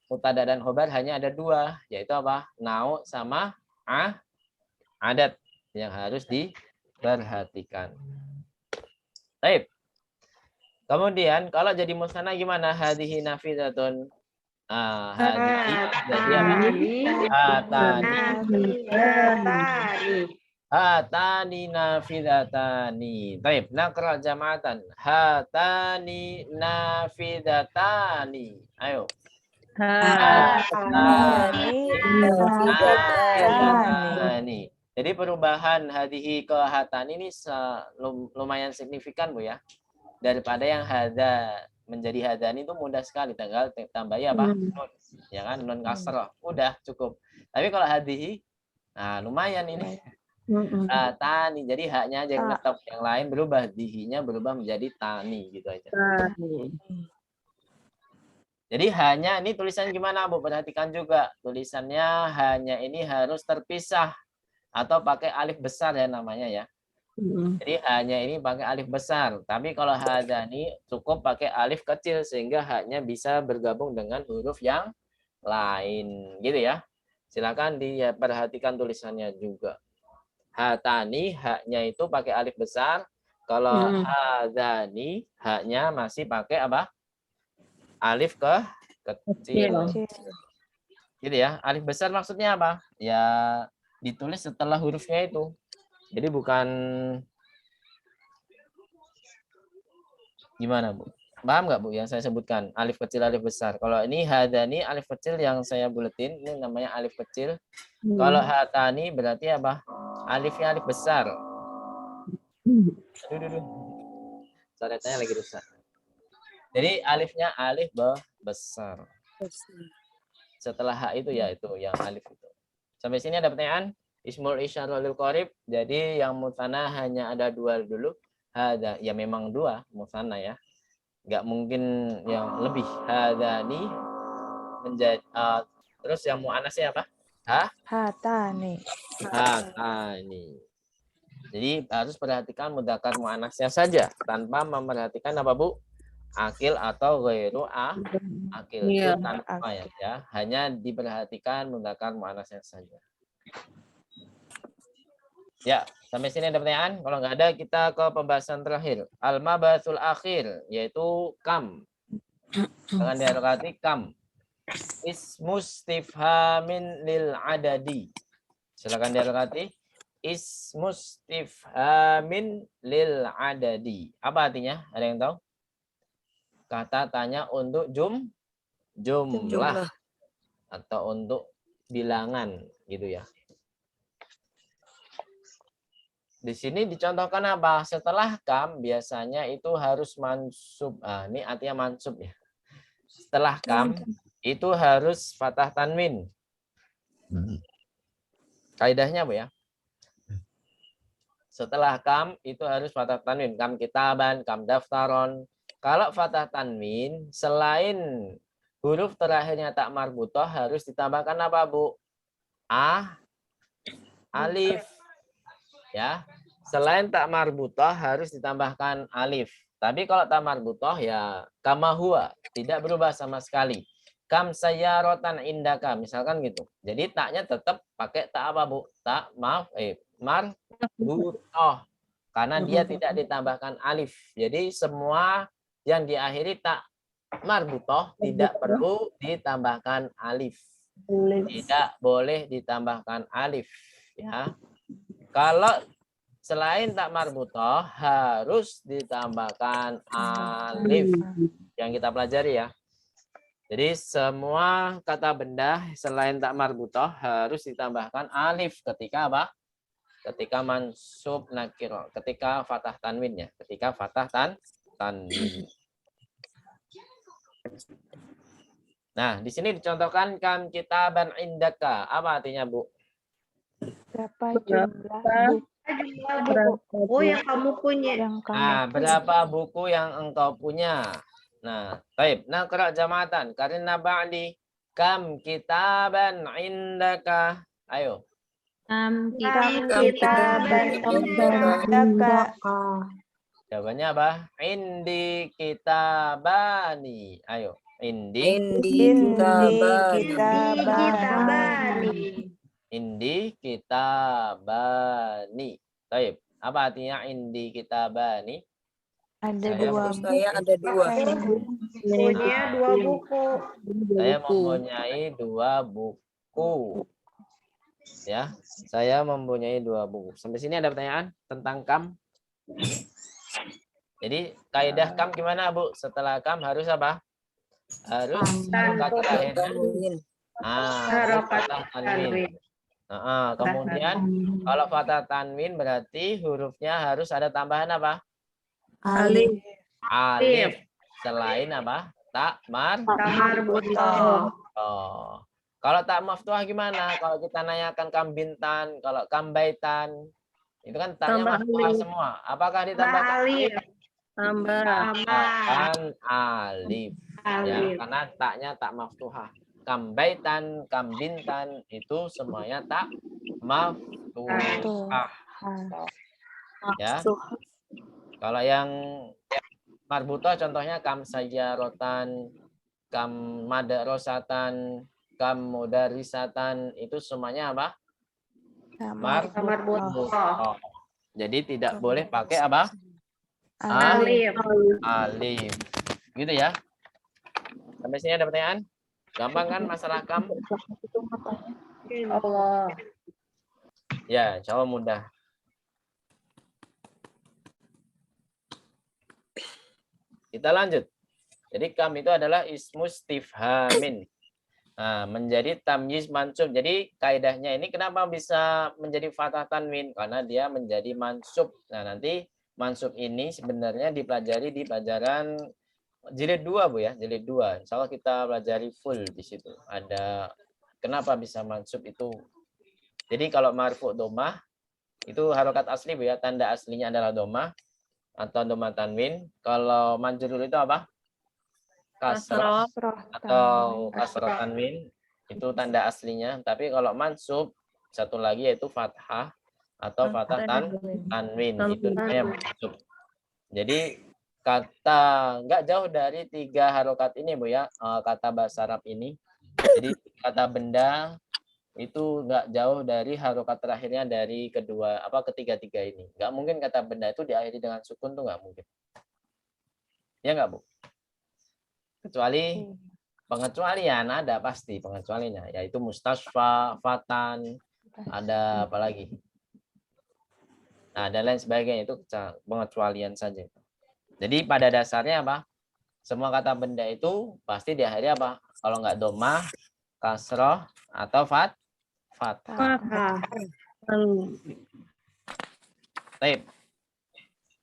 mubtada dan khobar hanya ada 2, yaitu apa? Nau sama adat yang harus diperhatikan. Baik. Kemudian kalau jadi musanna gimana? Hadhihi nafidatun. Hadhihi jadi apa? Hatani nafidatani. Baik, nakra jama'atan. Hatani nafidatani. Ayo. Hatani. Jadi perubahan hadihi ke hatani ini lumayan signifikan, Bu ya. Daripada yang hadza menjadi hadani itu mudah sekali, tinggal tambahnya apa? Nun. Ya kan, nun kasrah. Udah cukup. Tapi kalau hadihi lumayan ini. Tani. Jadi haknya aja yang tetap, yang lain berubah, dihinya berubah menjadi tani gitu aja. Jadi hanya ini tulisan gimana Bu? Perhatikan juga tulisannya hanya ini harus terpisah atau pakai alif besar ya namanya ya. Jadi hanya ini pakai alif besar. Tapi kalau hadani cukup pakai alif kecil sehingga hanya bisa bergabung dengan huruf yang lain gitu ya. Silakan diperhatikan tulisannya juga. Hatani haknya itu pakai alif besar. Kalau hadani haknya masih pakai apa? Alif kecil. Gitu ya. Alif besar maksudnya apa? Ya ditulis setelah hurufnya itu. Jadi bukan gimana Bu? Paham nggak Bu yang saya sebutkan? Alif kecil, alif besar. Kalau ini hadani alif kecil yang saya buletin, ini namanya alif kecil. Kalau hatani berarti apa? Alifnya alif besar. Aduh. Coretannya lagi rusak. Jadi alifnya alif besar. Setelah H itu ya itu yang alif itu. Sampai sini ada pertanyaan? Ismul isyarah lil qarib. Jadi yang musanna hanya ada 2 dulu. Hada ya memang 2 musanna ya. Enggak mungkin yang lebih. Hadani menjadi terus yang muannasnya apa? Hatani. Hatani. Jadi harus perhatikan mudzakkar muannasnya saja tanpa memperhatikan apa Bu? Akil atau ghairu akil itu tanpa ya. Hanya diperhatikan mudzakkar muannasnya saja. Ya, sampai sini ada pertanyaan? Kalau nggak ada, kita ke pembahasan terakhir. Al-mabasul akhir, yaitu kam. Dengan diharokati kam. Ismustifhamin lil adadi. Silakan diharokati. Ismustifhamin lil adadi. Apa artinya? Ada yang tahu? Kata tanya untuk jumlah. Atau untuk bilangan, gitu ya. Di sini dicontohkan apa? Setelah kam biasanya itu harus mansub. Ini artinya mansub ya. Setelah kam itu harus fathah tanwin. Kaidahnya Bu ya. Setelah kam itu harus fathah tanwin. Kam kitaban, kam daftaron. Kalau fathah tanwin selain huruf terakhirnya tak marbutoh harus ditambahkan apa Bu? Alif. Ya, selain tak marbutoh harus ditambahkan alif. Tapi kalau tak marbutoh ya kama huwa, tidak berubah sama sekali. Kam sayyaratan indaka, misalkan gitu. Jadi taknya tetap pakai tak apa Bu? Tak marbutoh. Karena dia tidak ditambahkan alif. Jadi semua yang diakhiri tak marbutoh tidak perlu ditambahkan alif. Tidak boleh ditambahkan alif, ya. Kalau selain tak marbutoh harus ditambahkan alif yang kita pelajari ya. Jadi semua kata benda selain tak marbutoh harus ditambahkan alif ketika apa? Ketika mansub nakiro, ketika fathah tanwin ya, ketika fathah tanwin. Nah, di sini dicontohkan kam kitaban indaka. Apa artinya, Bu? Berapa jumlah buku? Oh, yang kamu punya. Berapa buku yang engkau punya? Nah, baik. Nah, qira jama'atan. Karena ba'di kam kitaban indaka. Ayo. Kam kitaban indaka. Jawabannya apa? Indi kitabani. Ayo. Indi kitabani. Baik. Apa artinya indi kitabani? Ada 2 buku. Saya ada 2. Punya 2 buku. Saya mempunyai 2 buku. Ya, saya mempunyai 2 buku. Sampai sini ada pertanyaan tentang kam? Jadi kaidah kam gimana Bu? Setelah kam harus apa? Harus kata tanwin. Fathah tanwin. Kemudian kalau fathah tanwin berarti hurufnya harus ada tambahan apa? Alif. Alif. Selain apa? Tak marbutoh. Kalau tak maftuhah gimana? Kalau kita nanyakan kam bintan, kalau kam baitan, itu kan taknya maftuhah semua. Apakah ditambahkan alif? Tambah. Tambahkan alif. ya, Alif. karena taknya tak maftuhah. Kam baitan, kam bintan itu semuanya tak maftuhah. Ya. Kalau yang marbutoh contohnya kam sajaratan, kam madarosatan, kam mudarisatan itu semuanya apa? Marbutoh. Oh. Jadi tidak boleh pakai apa? Alif. Alif. Gitu ya. Sampai sini ada pertanyaan? Gampang kan masalah kam? Allah. Ya, insya Allah mudah. Kita lanjut. Jadi kam itu adalah ismu istifhamin. Nah, menjadi tamyiz mansub. Jadi kaidahnya ini kenapa bisa menjadi fathah tanwin? Karena dia menjadi mansub. Nah, nanti mansub ini sebenarnya dipelajari di pelajaran jilid 2, Bu ya, jilid 2. Insya Allah kita pelajari full di situ. Ada kenapa bisa mansub itu. Jadi kalau marfu' domah itu harokat asli, Bu ya, tanda aslinya adalah domah atau domah tanwin. Kalau majrur itu apa? Kasroh atau kasroh tanwin itu tanda aslinya. Tapi kalau mansub satu lagi yaitu fathah atau fathah tanwin itu namanya mansub. Jadi kata nggak jauh dari 3 harokat ini, Bu ya, kata bahasa Arab ini. Jadi kata benda itu nggak jauh dari harokat terakhirnya dari ketiga-tiga ini. Nggak mungkin kata benda itu diakhiri dengan sukun tuh nggak mungkin. Ya nggak, Bu? Kecuali pengecualian ada pasti pengecualiannya, yaitu mustasfa, fatan, ada apa lagi? Nah, dan lain sebagainya itu pengecualian saja. Jadi pada dasarnya apa? Semua kata benda itu pasti diakhiri apa? Kalau nggak domah, kasroh, atau fathah. Baik.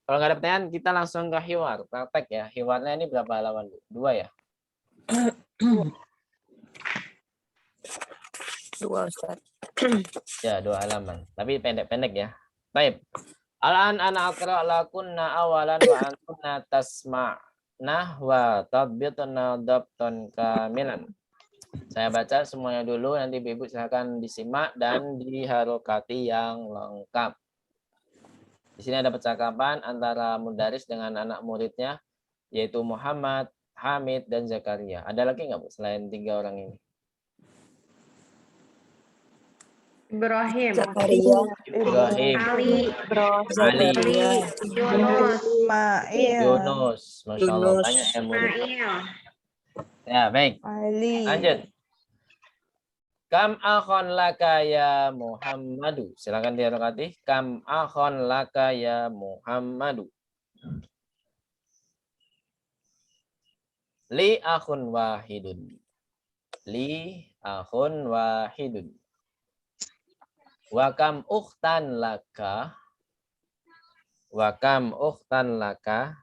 Kalau nggak ada pertanyaan, kita langsung ke hiwar. Praktek ya. Hiwarnya ini berapa halaman? 2 ya? 2, Ustaz. Ya, 2 halaman. Tapi pendek-pendek ya. Baik. Al-an ana aqra lakunna awalan wa antunna tasma'na wa tadbitna dabtan kamilan. Saya baca semuanya dulu, nanti Ibu silakan disimak dan diharokati yang lengkap. Di sini ada percakapan antara mudaris dengan anak muridnya, yaitu Muhammad, Hamid, dan Zakaria. Ada lagi nggak, Bu, selain 3 orang ini? Ibrahim. Zakaria. Ibrahim, Ali. Ali, Yunus. Yunus. Masya Allah, Yunus. banyak yang murid. Ismail. Ya, baik. Lanjut. Kam akhon laka ya Muhammadu. Silakan diharokati. Kam akhon laka ya Muhammadu. Li akhun wahidun. Li akhun wahidun. Wa kam ukhtan laka. Wa kam ukhtan laka.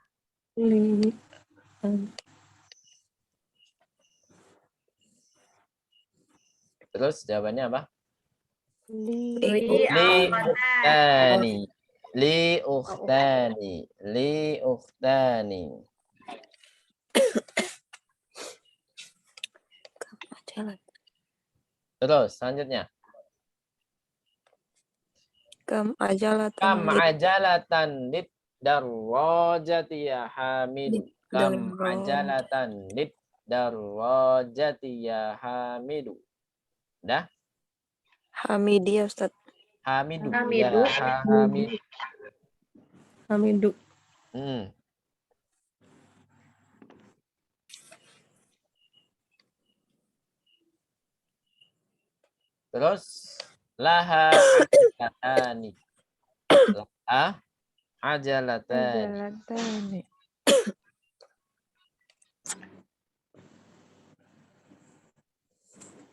Terus jawabannya apa? Li ukhtani. Li ukhtani. Li ukhtani. Terus selanjutnya. Kam ajalatan. Kam ajalatan lid darwajati ya Hamidu. Kam ajalatan lid darwajati ya Hamidu. Dah? Hamidi ya Ustaz. Hamidu. Hamidu. Ya, Hamidu. Hamidu. Terus laha ajalatani. Laha ajalatani.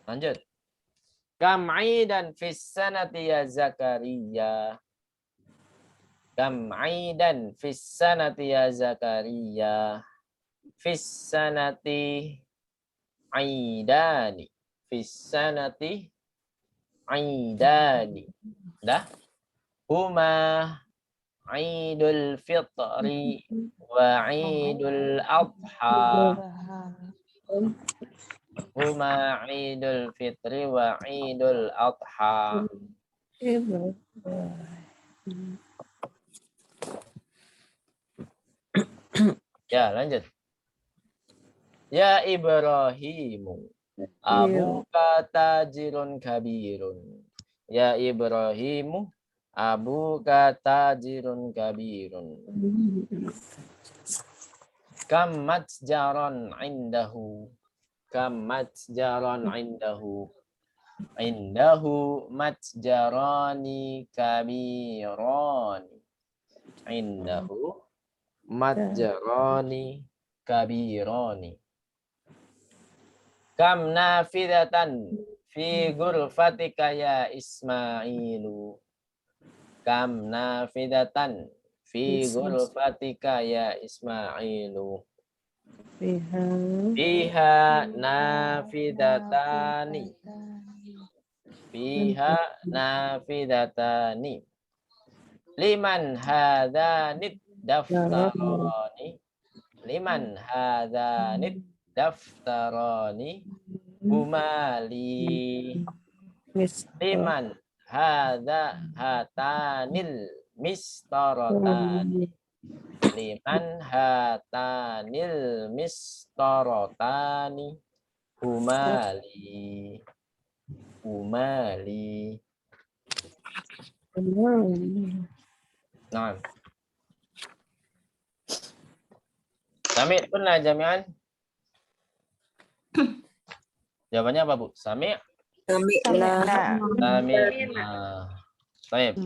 Lanjut. Kam aidan fis sanati ya Zakaria. Kam aidan fis sanati ya Zakaria. Fis sanati aidani. Fis sanati aidani. Dah? Huma Aidul Fitri wa Aidul Adha. Huma Idul Fitri wa Idul Adha. Ya, lanjut. Ya Ibrahimu, abuka tajirun kabirun. Ya Ibrahimu, abuka tajirun kabirun. Kam matjaron indahu. Kam matjaron indahu. Indahu matjarani kabirani. Indahu matjarani kabirani. Kam nafidatan fi ghurfatika ya Ismailu. Kam nafidatan fi ghurfatika ya Ismailu. Fiha nafidatani. Fiha nafidatani. Liman hadanit daftarani. Liman hadanit daftarani. Humali. Liman hatanil mistarotani. Liman hatanil mistarotani. Humali. Humali. Nah. Sami' pernah jami'an? Jawabannya apa, Bu? Sami'? Sami'na. Sami'na. Baik.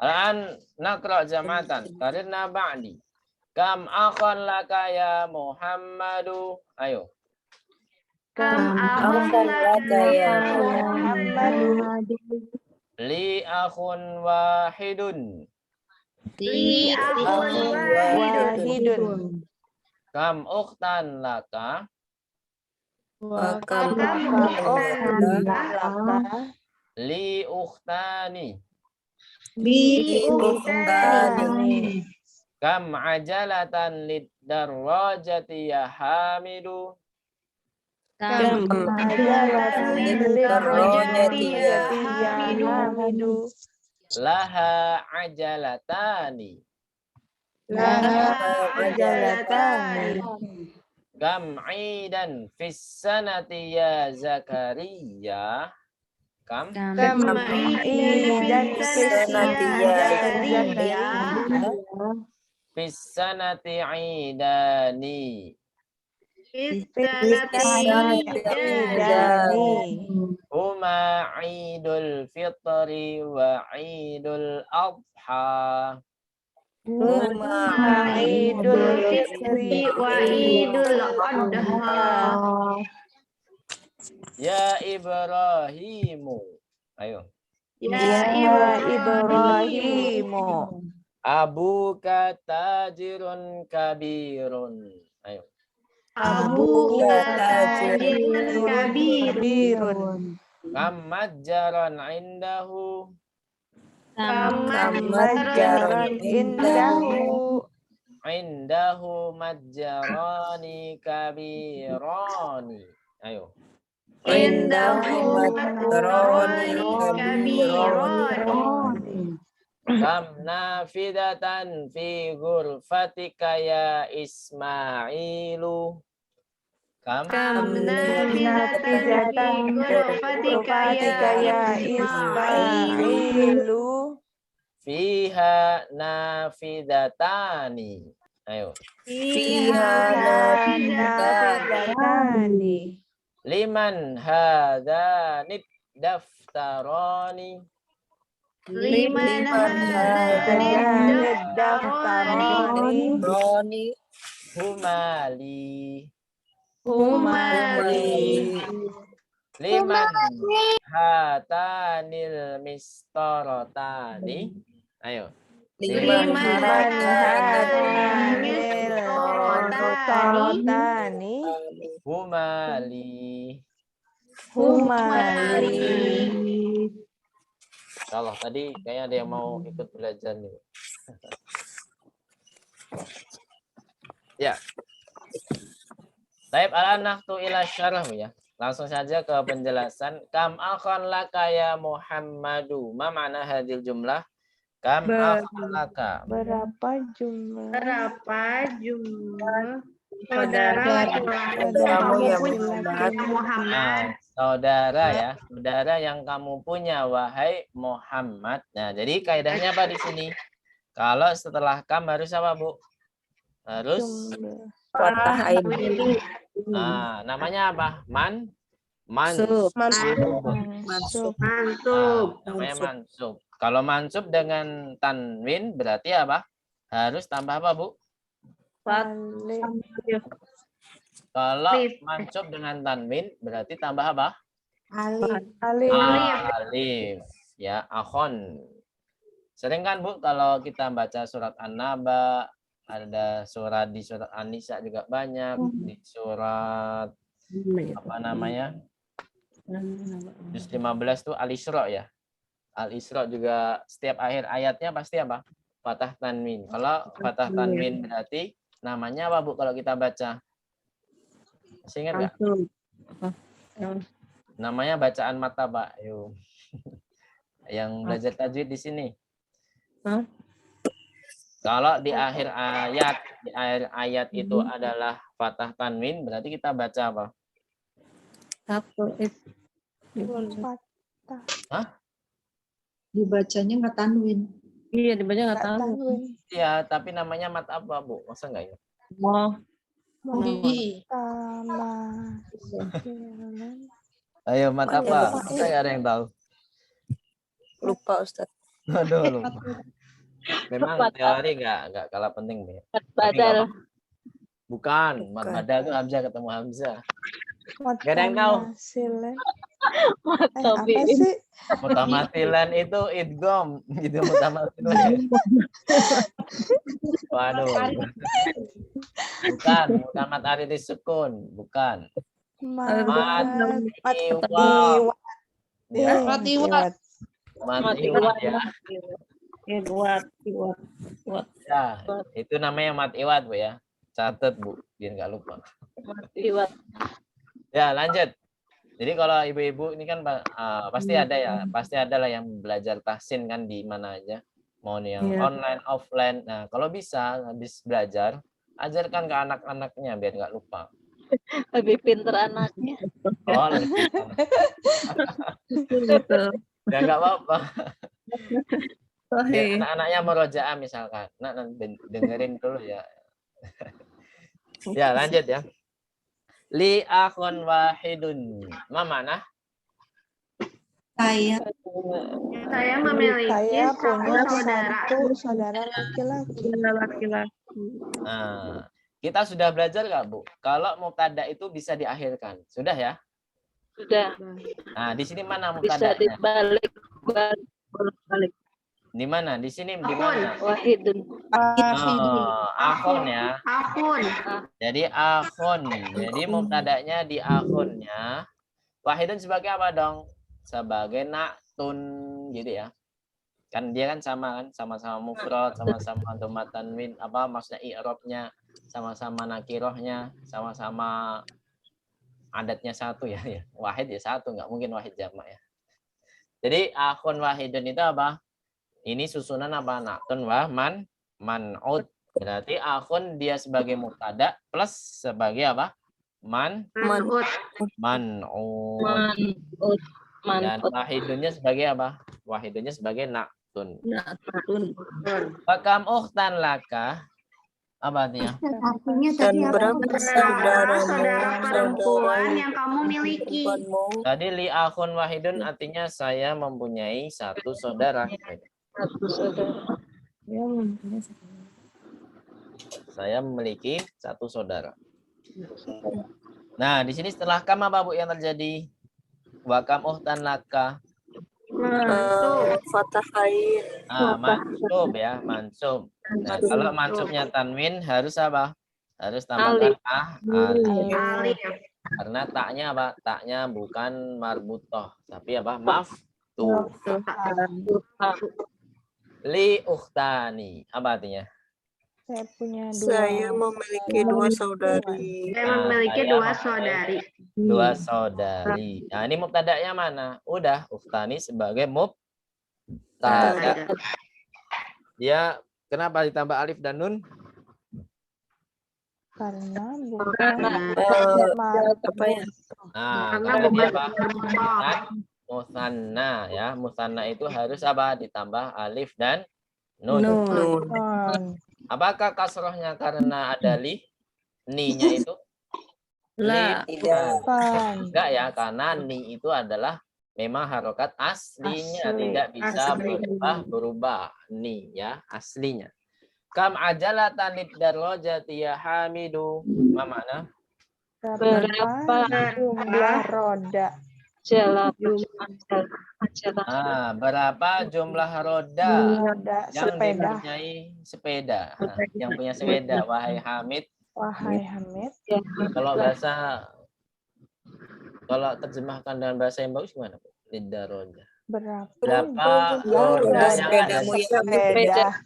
Al-an naqra jama'atan. Karirna ba'di. Kam akhon laka ya Muhammadu. Ayo. Kam akhon laka ya Muhammadu. Li akhun wahidun. Li akhun wahidun. Kam ukhtan laka. Kam ukhtan laka. Li ukhtani. Li ukhtani. Kam ajalatan lid darrajati ya Hamidu. Kam ajalatan lidarrajati ya Hamidu. Laha ajalatani. Laha ajalatani. Kam idan fis sanati ya Zakaria. Kam idan sanati ya Zakaria. fis sanati idani. Huma Idul Fitri wa Idul Adha. Huma Idul Fitri wa Idul Adha. Ya Ibrahimu. Ayo. Ya Ibrahimu. Abuka tajirun kabirun. Ayo. Abuka tajirun kabirun. Kam majjaran indahu. Kam majjaran indahu. Indahu majjarani kabirani. Ayo. Indahu majjarani kabirani. Kam nafidatan fi ghurfatika ya Ismailu. Kam nafidatan fi ghurfatika ya Ismailu. fiha nafidatani. Ayo. Fiha nafidatani. Liman hadanit daftarani. Liman hadanit daftarani. Humali. Humali. Liman hatanil mistarotani. Ayo. Liman hadanil mistarotani. Humali. Humali. Insyaallah tadi kayaknya ada yang mau ikut belajar nih. Ya. Taib al-nahtu ila syarah ya. Langsung saja ke penjelasan. Kam akhon laka ya Muhammadu. Ma makna hadil jumlah? Kam akhon laka. Berapa jumlah Berapa jumlah Saudara laki-laki Saudaramu kamu ya punya Muhammad. Muhammad. Nah, saudara ya, saudara yang kamu punya wahai Muhammad. Nah, jadi kaidahnya apa di sini? Kalau setelah kam harus apa, Bu? Harus jumlah Fatah ain. nah, namanya apa? Mansub. Mansub. mansub Mantap. Namanya mansub. Kalau mansub dengan tanwin berarti apa? Harus tambah apa, Bu? alif Kalau Alif. mansub dengan tanwin berarti tambah apa? Alif. alif Alif. Ya, akhon. Sering kan, Bu, kalau kita baca surat An-Naba, ada surat di surat An-Nisa juga banyak, di surat apa namanya? Juz 15 tuh Al-Isra ya. Al-Isra juga setiap akhir ayatnya pasti apa? Fathah tanwin. Kalau fathah tanwin berarti namanya apa, Bu, kalau kita baca? Masih ingat nggak? Namanya bacaan mata, Pak. Yuk. Yang belajar tajwid di sini. Kalau di akhir ayat itu adalah fathah tanwin, berarti kita baca apa? Dibacanya nggak tanwin. Iya, dibaca nggak tahu. tanwin Iya, tapi namanya mat apa, Bu? Masa enggak ya? Oh, sama Ayo, mat apa? Masa nggak ada yang tahu? Lupa Ustaz. Aduh, lupa. Memang teori nggak kalah penting, Bu. Tapi nggak apa-apa. Bukan, mat badal itu Hamzah ketemu Hamzah. Nggak ada yang tahu. silen apa sih Mutamatilan itu idgham, gitu mutamatilan. Waduh. Bukan, mutamat aritis sukun, bukan. mat Iwat. Ya, Mat iwat. mat iwat ya. Iwat. Ya, itu namanya mat iwat, Bu ya. Catat, Bu, biar nggak lupa. Iwat. Ya, lanjut. Jadi kalau ibu-ibu ini kan pasti ada ya, pasti ada lah yang belajar tahsin kan di mana aja. Mau yang online, offline. Nah, kalau bisa habis belajar, ajarkan ke anak-anaknya biar nggak lupa. Lebih pinter anaknya. Oh, lebih ya nggak apa-apa. Biar anak-anaknya merojaah misalkan. Nah, dengerin dulu ya. Ya, lanjut ya. Li akhun wahidun. Ma mana? Saya Saya memiliki saya satu punya saudara. satu saudara laki-laki Nah, kita sudah belajar nggak, Bu? Kalau mubtada itu bisa diakhirkan. Sudah ya? Sudah. Nah, di sini mana Bisa mubtadanya? dibalik. Di mana? Di sini di mana? Wahidun. Akhun ya. Akun. Jadi akhun. Jadi mubtadanya di akhunnya. Wahidun sebagai apa dong? Sebagai naktun gitu ya. Kan dia kan sama kan, sama-sama mufrad, sama-sama dhamma tanwin, apa maksudnya i'rabnya, sama-sama nakirohnya, sama-sama adatnya satu ya. Wahid ya satu, nggak mungkin wahid jamak ya. Jadi akhun wahidun itu apa? Ini susunan apa? Naktun wa man'ud. Berarti akhun dia sebagai mubtada plus sebagai apa? Man'ud. Man'ud. Dan wahidunnya sebagai apa? Wahidunnya sebagai naktun. Fakam ukhtan laka. Apa artinya? artinya Dan tadi berapa apa? Saudara perempuan yang kamu miliki. Tadi li akhun wahidun artinya saya mempunyai satu saudara. Saya memiliki satu saudara. Nah, di sini setelah kam apa, Bu, yang terjadi? Wa kam uhtan laka. Fatah ain. Mansub ya, mansub. Nah, kalau mansubnya tanwin harus apa? Harus tambahkan alif. Alif. Karena taknya apa? Taknya bukan marbutoh, tapi apa? Maftuh. Li ukhtani. Apa artinya? Saya punya Saya dua. memiliki dua saudari. Saya Nah, memiliki saya dua memiliki saudari. dua saudari. Nah, ini mubtada'nya mana? Udah, ukhtani sebagai mubtada. Dia kenapa ditambah alif dan nun? Karena bukan Apa ya? Nah, Karena karena dia bukan apa? Musanna ya. Musanna itu harus apa? Ditambah alif dan nun. Nun. Apakah kasrohnya karena ada ni-nya itu? Lah. Bukan. Enggak ya, karena ni itu adalah memang harokat aslinya, Asli. tidak bisa berubah ni ya, aslinya. Kam ajalatan lidarrojati ya hamidu. Apa makna? Berapa jumlah roda? Berapa jumlah roda Roda yang sepeda. dipunyai sepeda? Yang punya sepeda, wahai Hamid. Wahai Hamid. Kalau terjemahkan dengan bahasa yang bagus gimana? Lidarroja. Berapa roda roda yang ada sepeda?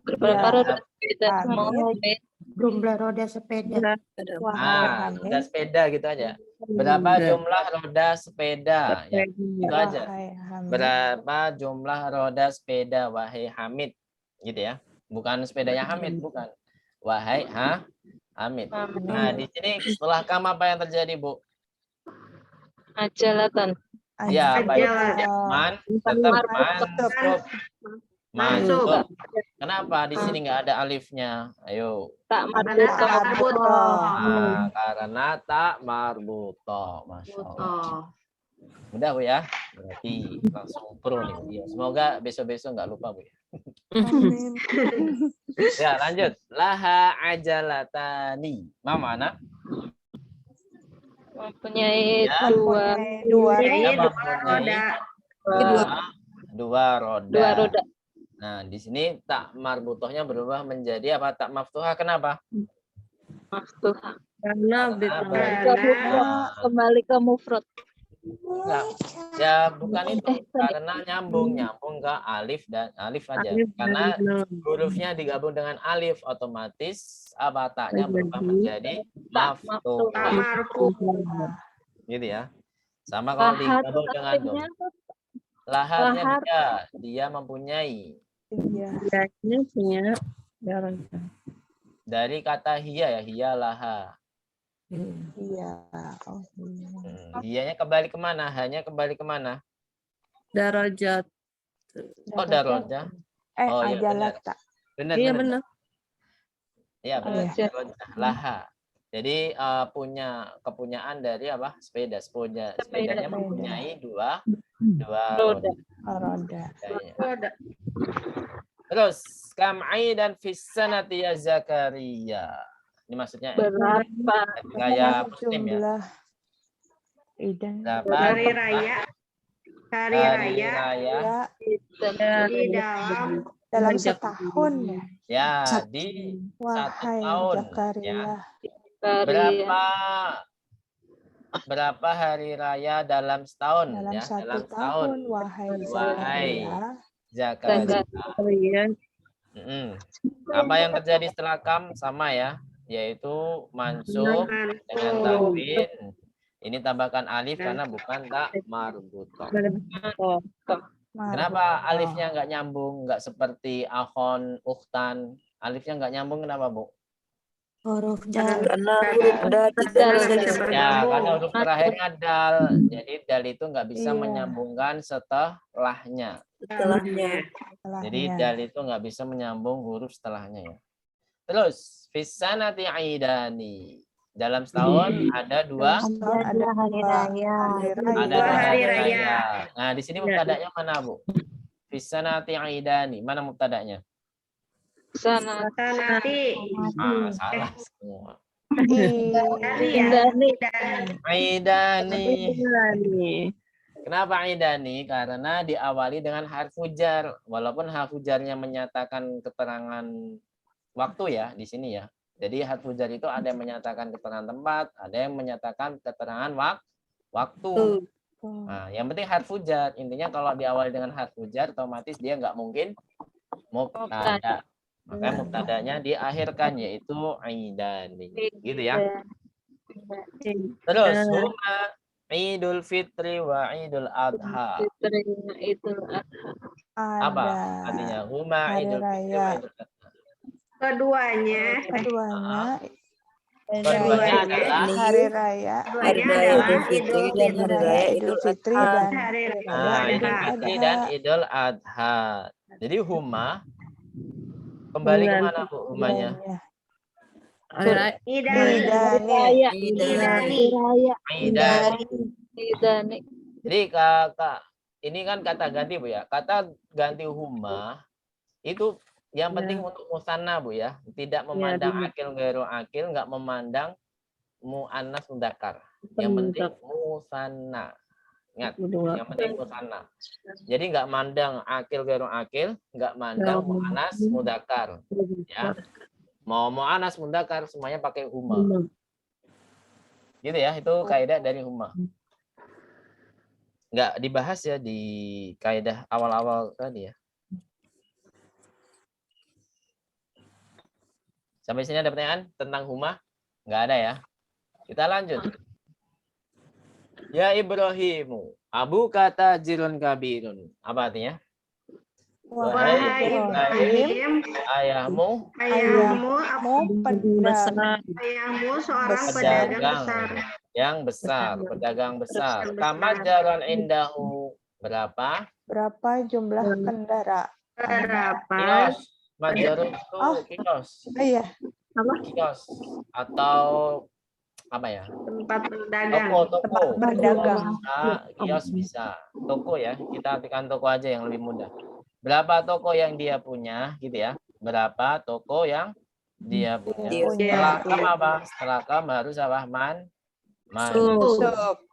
Berapa roda sepeda? Hamid. Jumlah roda sepeda. Wahai Hamid. Roda sepeda gitu aja. Berapa jumlah roda sepeda? Ya, itu aja. Wahai Hamid. Berapa jumlah roda sepeda, wahai Hamid? Gitu ya. Bukan sepedanya Hamid, bukan. Wahai Hamid. Nah, di sini setelah kam apa yang terjadi, Bu? Ajalatan. Ya, baik. Ajalah. Tetap masuk. Kenapa di sini nggak ada alifnya? Ayo. Tak marbutoh. Karena tak marbutoh. Masya Allah. Mudah, Bu ya. Berarti langsung pro nih. Ya, semoga besok-besok nggak lupa, Bu ya. Amin. Ya, lanjut. Laha ajalatani. Mana? Mempunyai Ya. Dua Dua roda. Dua roda. Nah, di sini tak marbutohnya berubah menjadi apa? Tak maftuhah. Kenapa? Maftuhah. Karena Kembali ke mufrad. Enggak. Ya, bukan itu. Karena nyambung ke alif dan alif aja. Karena hurufnya digabung dengan alif, otomatis apa taknya berubah menjadi maftuhah. Gitu ya. Sama kalau digabung dengan dom. Laharnya dia mempunyai. Iya. Dari kata hiya ya, hiya laha. Iya. Oh, iya. Hiyanya kembali kemana? Hanya kembali kemana? Darajat. Oh, daroja. Oh, iya, ajalata. Benar. Iya benar. Iya, benar. Darajah. Laha. Jadi kepunyaan dari apa? Sepedanya mempunyai dua roda. Terus kam'ai dan fissanati ya Zakaria. Ini maksudnya Berapa kayak muslim ya. Berapa hari raya di dalam setahun ya. Ya, di Wahai 1 tahun. Zakaria. Ya. Berapa hari raya dalam setahun? Dalam ya, satu tahun, wahai Zakaria. Apa yang terjadi setelah kam sama ya, yaitu mansub dengan tanwin. Ini tambahkan alif karena bukan tak marbutoh. Kenapa alifnya nggak nyambung, nggak seperti akhon, ukhtan? Alifnya nggak nyambung kenapa, Bu? Huruf dal. Karena huruf dal Ya, karena huruf terakhirnya dal. Jadi dal itu nggak bisa menyambungkan setelahnya. Jadi dal itu nggak bisa menyambung huruf setelahnya ya. Terus fissanati aidani. Dalam setahun ada dua hari raya. Ada dua hari raya. Nah, di sini mubtada'nya mana, Bu? Fissanati aidani. Mana mubtada'nya? Sanati. Salah semua. Aidani. Kenapa aidani? Karena diawali dengan harfu jar. Walaupun harfu jarnya menyatakan keterangan waktu ya di sini ya. Jadi harfu jar itu ada yang menyatakan keterangan tempat, ada yang menyatakan keterangan waktu. Nah, yang penting harfu jar. Intinya kalau diawali dengan harfu jar, otomatis dia nggak mungkin mubtada. Maka mubtadanya diakhirkan yaitu idani. Gitu ya. Terus huma Idul Fitri wa Idul Adha. Itu Apa Ada artinya? Huma hari Idul Fitri wa raya. Idul Adha. keduanya Keduanya Keduanya adalah hari raya. Hari raya Idul Fitri dan hari raya Idul Fitri Adha. dan hari Idul Idul Fitri Adha. dan Idul Adha. Jadi huma kembali kemana Bu humanya? Idani. Idani. Idani. Jadi kakak ini kan kata ganti Bu ya. Kata ganti huma itu yang penting untuk musanna Bu ya. Tidak memandang akil gairu akil, nggak memandang muannas mudzakkar. Yang penting musanna. Ingat, yang penting musanna. Jadi nggak mandang akil gairu akil, nggak mandang muannas mudzakkar. Ya. Mau muannas mudzakkar semuanya pakai huma. Gitu ya, itu kaidah dari huma. Nggak dibahas ya di kaidah awal-awal tadi ya. Sampai sini ada pertanyaan tentang huma? Nggak ada ya. Kita lanjut. Ya Ibrahimu, abu kata jirun kabirun. Apa artinya? Wahai Ibrahim, ayahmu seorang pedagang besar. Yang besar, pedagang besar. Kamajaran indahu. Berapa? Berapa jumlah kendaraan? Kios. Majarun itu kios. Iya. Kios atau apa ya? Tempat berdagang. Toko. Berdagang. Bisa, kios bisa. Toko ya, kita artikan toko aja yang lebih mudah. Berapa toko yang dia punya, gitu ya? Berapa toko yang dia punya? Setelah kam apa? Setelah kam harus apa? Mansub.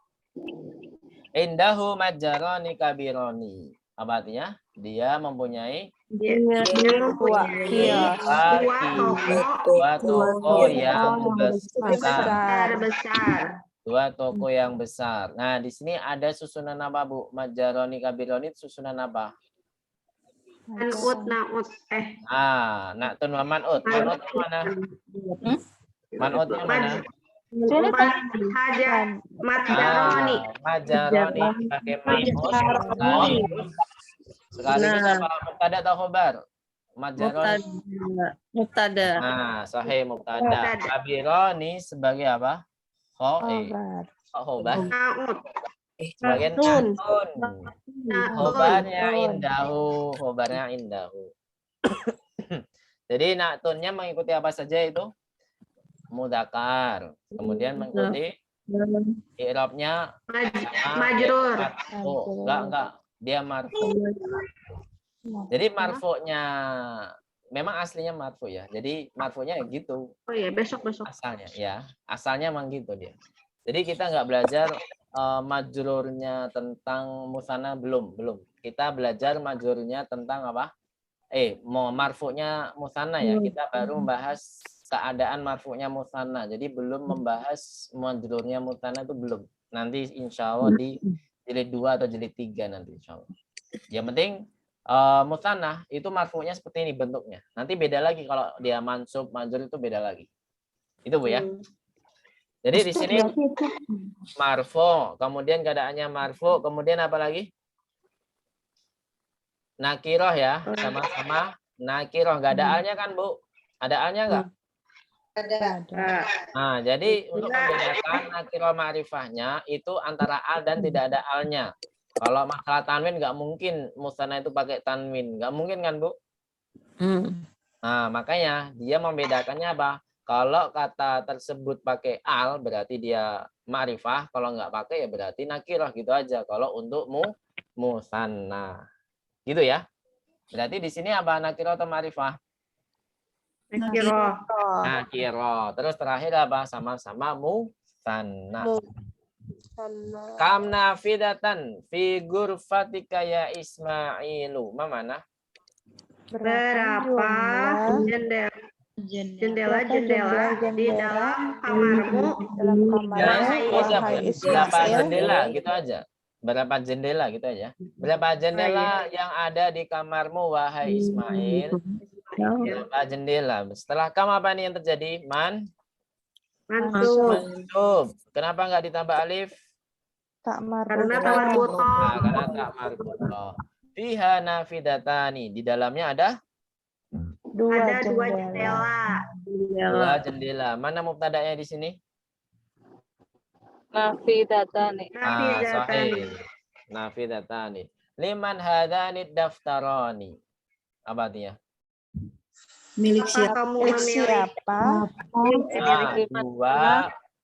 Indahu majaroni kabironi. Apa artinya? Dia mempunyai dua toko yang besar. Dua toko yang besar. Nah, di sini ada susunan apa, Bu? Majaroni kabironi susunan apa? Naut. Naktun wa man'ut. Man'ut mana? Man'utnya mana? Majaroni. Majaroni pakai man'ut. Sekaligus apa? Mubtada atau khobar? Majaroni. Mubtada. Nah, sahih mubtada. Kabironi sebagai apa? Khobar. Sebagai natun. Khobarnya indahu. Jadi naktunnya mengikuti apa saja itu? Mudzakkar. Kemudian mengikuti i'rabnya Majrur. Enggak. Dia marfu. Jadi marfu'nya memang aslinya marfu ya. Jadi marfu'nya gitu. Oh iya, besok. Asalnya ya. Asalnya memang gitu dia. Jadi kita nggak belajar majrurnya tentang musanna belum. Kita belajar majrurnya tentang apa? Marfu'nya musanna ya. Kita baru membahas keadaan marfu'nya musanna. Jadi belum membahas majrurnya musanna itu belum. Nanti insya Allah di jilid 2 atau jilid 3 nanti insya Allah. Yang penting musanna itu marfu'nya seperti ini bentuknya. Nanti beda lagi kalau dia mansub, majrur itu beda lagi. Itu Bu ya. Jadi di sini marfu, kemudian keadaannya marfu, kemudian apa lagi? Nakiroh ya, sama-sama nakiroh. Nggak ada alnya kan Bu? Ada alnya nggak? Ada. Nah, jadi untuk membedakan nakiroh ma'rifahnya itu antara al dan tidak ada alnya. Kalau masalah tanwin nggak mungkin musanna itu pakai tanwin, nggak mungkin kan Bu? Nah, makanya dia membedakannya apa? Kalau kata tersebut pakai al berarti dia ma'rifah, kalau nggak pakai ya berarti nakirah gitu aja. Kalau untuk musanna. Gitu ya. Berarti di sini apa nakirah atau ma'rifah? Nakirah. Terus terakhir apa? Sama-sama musanna. Kam nafidatan fi ghurfatika ya Ismailu. Mana? Berapa jendela di dalam kamarmu? Wahai Berapa Ismail. jendela gitu aja. Berapa jendela gitu aja. Berapa jendela yang ada di kamarmu wahai Ismail? Pak jendela. Setelah kam apa nih yang terjadi? Masuk. Mansub. Kenapa nggak ditambah alif? Tak Karena marbutoh. tak marbutoh. Nah, karena tak marbutoh. Fiha nafidatani. Di dalamnya ada Dua Ada 2 jendela. dua jendela. Mana mubtada'nya di sini? Nafidatani. Sahih. Nafidatani. Liman hadani daftaroni. Apa artinya? Milik siapa? Kamu Milik memilih siapa?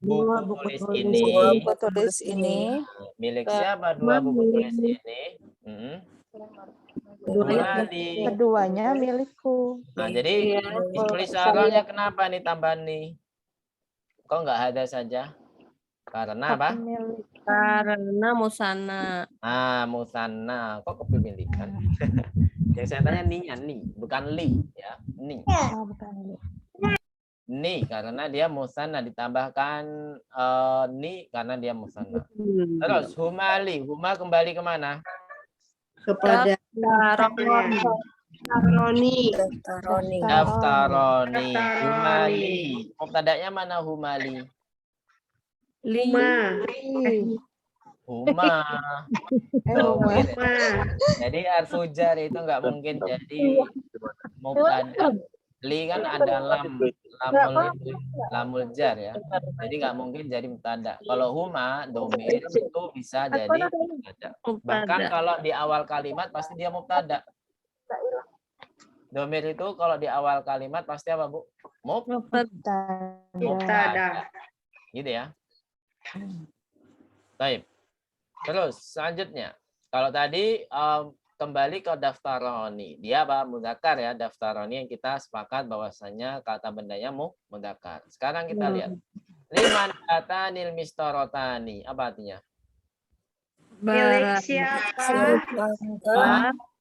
Dua buku tulis ini. Buku tulis ini. Milik siapa dua buku tulis ini? Humali. Keduanya milikku. Nah, jadi tulis arahnya kenapa nih tambah nih? Kok nggak ada saja? Karena apa? Kepemilikan. Karena musana. Musanna. Kok kepemilikan? Yang saya tanya nih, bukan li, ya. Ni. Oh, bukan ini. Ni karena dia musanna ditambahkan ni karena dia musanna. Terus humali, huma kembali kemana? Kepada Roni. Daftaroni. Humali. Mubtada'nya mana humali? Lima. Huma. Huma. Jadi harfu jar itu nggak mungkin jadi mubtada. Li kan ada lamul jar ya. Jadi nggak mungkin jadi mubtada. Kalau huma domir itu bisa jadi mubtada. Bahkan kalau di awal kalimat pasti dia mubtada. Domir itu kalau di awal kalimat pasti apa, Bu? Mubtada. Gitu ya. Baik. Terus selanjutnya, kalau tadi kembali ke daftaroni, dia apa? Mudzakkar ya, daftaroni yang kita sepakat bahwasanya kata bendanya mudzakkar. Sekarang kita lihat. Liman atanil mistarotani, apa artinya? milik siapa?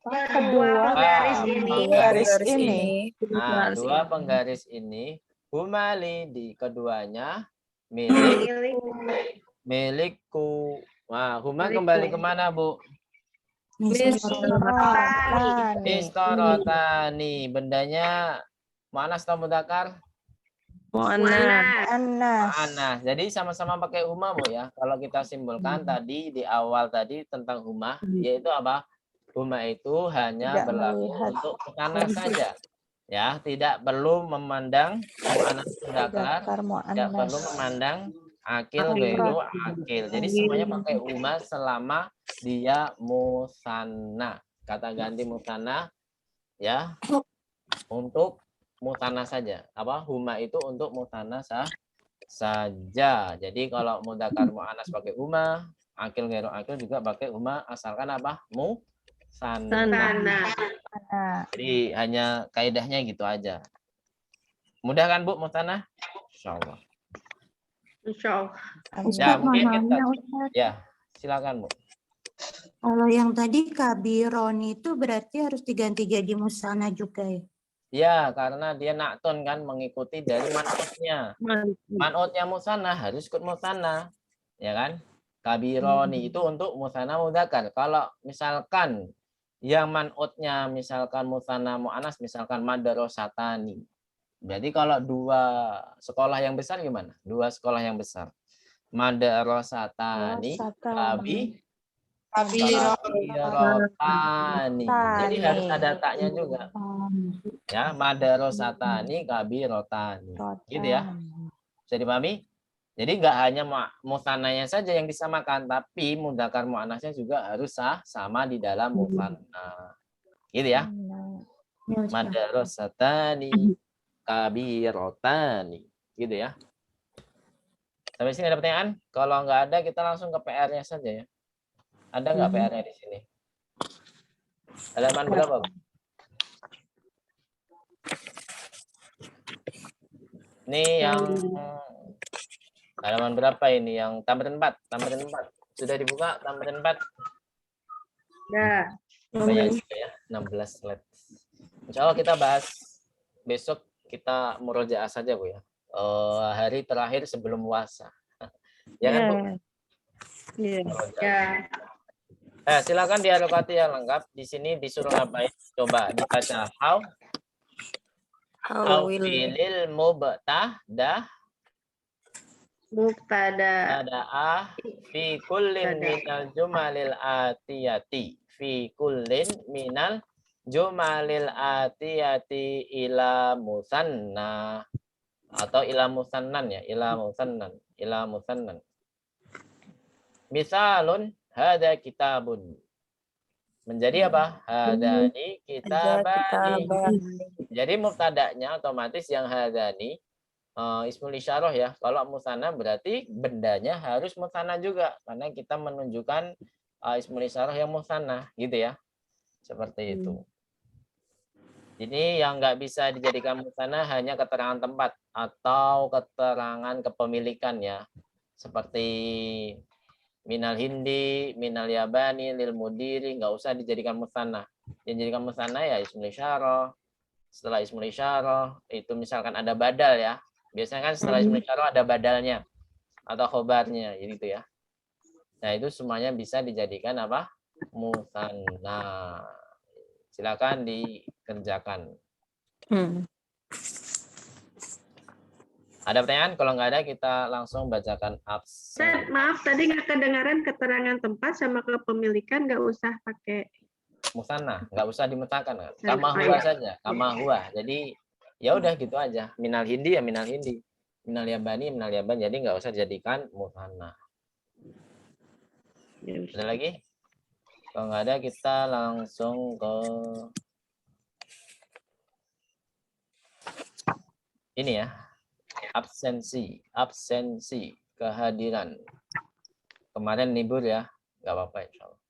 Kedua penggaris ini. Garis ini. Nah, dua penggaris ini, humali di keduanya milikku. Nah, huma kembali kemana, Bu? Mistarotani. Bendanya muannas atau mudzakkar? Muannas. Jadi sama-sama pakai huma, Bu ya. Kalau kita simpulkan tadi di awal tadi tentang huma, yaitu apa? Huma itu hanya Tidak berlaku melihat. untuk muannas saja. Ya, tidak perlu memandang muannas mudzakkar, tidak perlu memandang akil ghairu akil. Jadi semuanya pakai huma selama dia musanna. Kata ganti musanna ya untuk musanna saja. Apa? Huma itu untuk musanna saja. Jadi kalau mudzakkar muannas pakai huma, akil ghairu akil juga pakai huma asalkan apa? Musanna. Jadi hanya kaidahnya gitu aja. Mudah kan, Bu, musanna? Insyaallah. Ya, Ustaz, mungkin mohon kita, maaf, Ustaz. ya, silakan, Bu. Kalau yang tadi kabironi itu berarti harus diganti jadi musana juga ya? Ya, karena dia naktun kan mengikuti dari man'utnya. Man'utnya musanna harus ikut musanna. Ya kan? Kabironi itu untuk musanna mudzakkar. Kalau misalkan yang man'utnya misalkan musanna muannas, misalkan madrasatani. Berarti kalau dua sekolah yang besar gimana? Dua sekolah yang besar. Madrasatani, kabirotani. Jadi harus ada taknya juga. Ya, madrasatani, kabirotani. Gitu ya. Bisa dipahami? Jadi nggak hanya musananya saja yang disamakan, tapi mudzakkar muannasnya juga harus sama di dalam musanna. Gitu ya. Madrasatani, kabirotani, gitu ya. Sampai sini ada pertanyaan? Kalau nggak ada, kita langsung ke PR-nya saja ya. Ada nggak PR-nya di sini? Halaman berapa, Bu? Ini yang halaman berapa ini? Yang tambahan 4. Sudah dibuka tambahan 4? Nah, Banyak juga ya, 16 slide. Insya Allah kita bahas besok. Kita murojaah saja, Bu ya. Hari terakhir sebelum puasa. Ya kan, Bu? ya. Silakan dialokasi yang lengkap. Di sini disuruh ngapain? Coba dibaca how. Awil. Awilil mubtadah Mubtada. Ada'ah fi kullin minal jumalil atiyati. Fi kullin minal jumalil atiyati ila musanna. Atau ila musannan ya. Ila musannan. Ila musannan. Misalun hada kitabun. Menjadi apa? Hadani kitabani. Jadi mubtada'nya otomatis yang hadani. Ismul isyarah ya. Kalau musanna berarti bendanya harus musanna juga karena kita menunjukkan ismul isyarah yang musanna gitu ya. Seperti itu. Ini yang nggak bisa dijadikan musanna hanya keterangan tempat atau keterangan kepemilikan ya. Seperti minal hindi, minal yabani, lil mudiri, nggak usah dijadikan musanna. Yang dijadikan musanna ya ismul isyarah. Setelah ismul isyarah itu misalkan ada badal ya. Biasanya kan setelah ismul isyarah ada badalnya atau khobarnya gitu ya. Nah, itu semuanya bisa dijadikan apa? Musanna. Silakan dikerjakan. Ada pertanyaan? Kalau nggak ada kita langsung bacakan absen. Maaf, tadi nggak kedengaran keterangan tempat sama kepemilikan, nggak usah pakai. Musanna, nggak usah dimutakan. Kama huwa saja, kama huwa. Jadi ya udah gitu aja. Minal hindi ya minal hindi. Minal yabani, minal yaban. Jadi nggak usah dijadikan musanna. Ada lagi? Kalau nggak ada kita langsung ke ini ya. Absensi, kehadiran. Kemarin libur ya, nggak apa-apa insya Allah.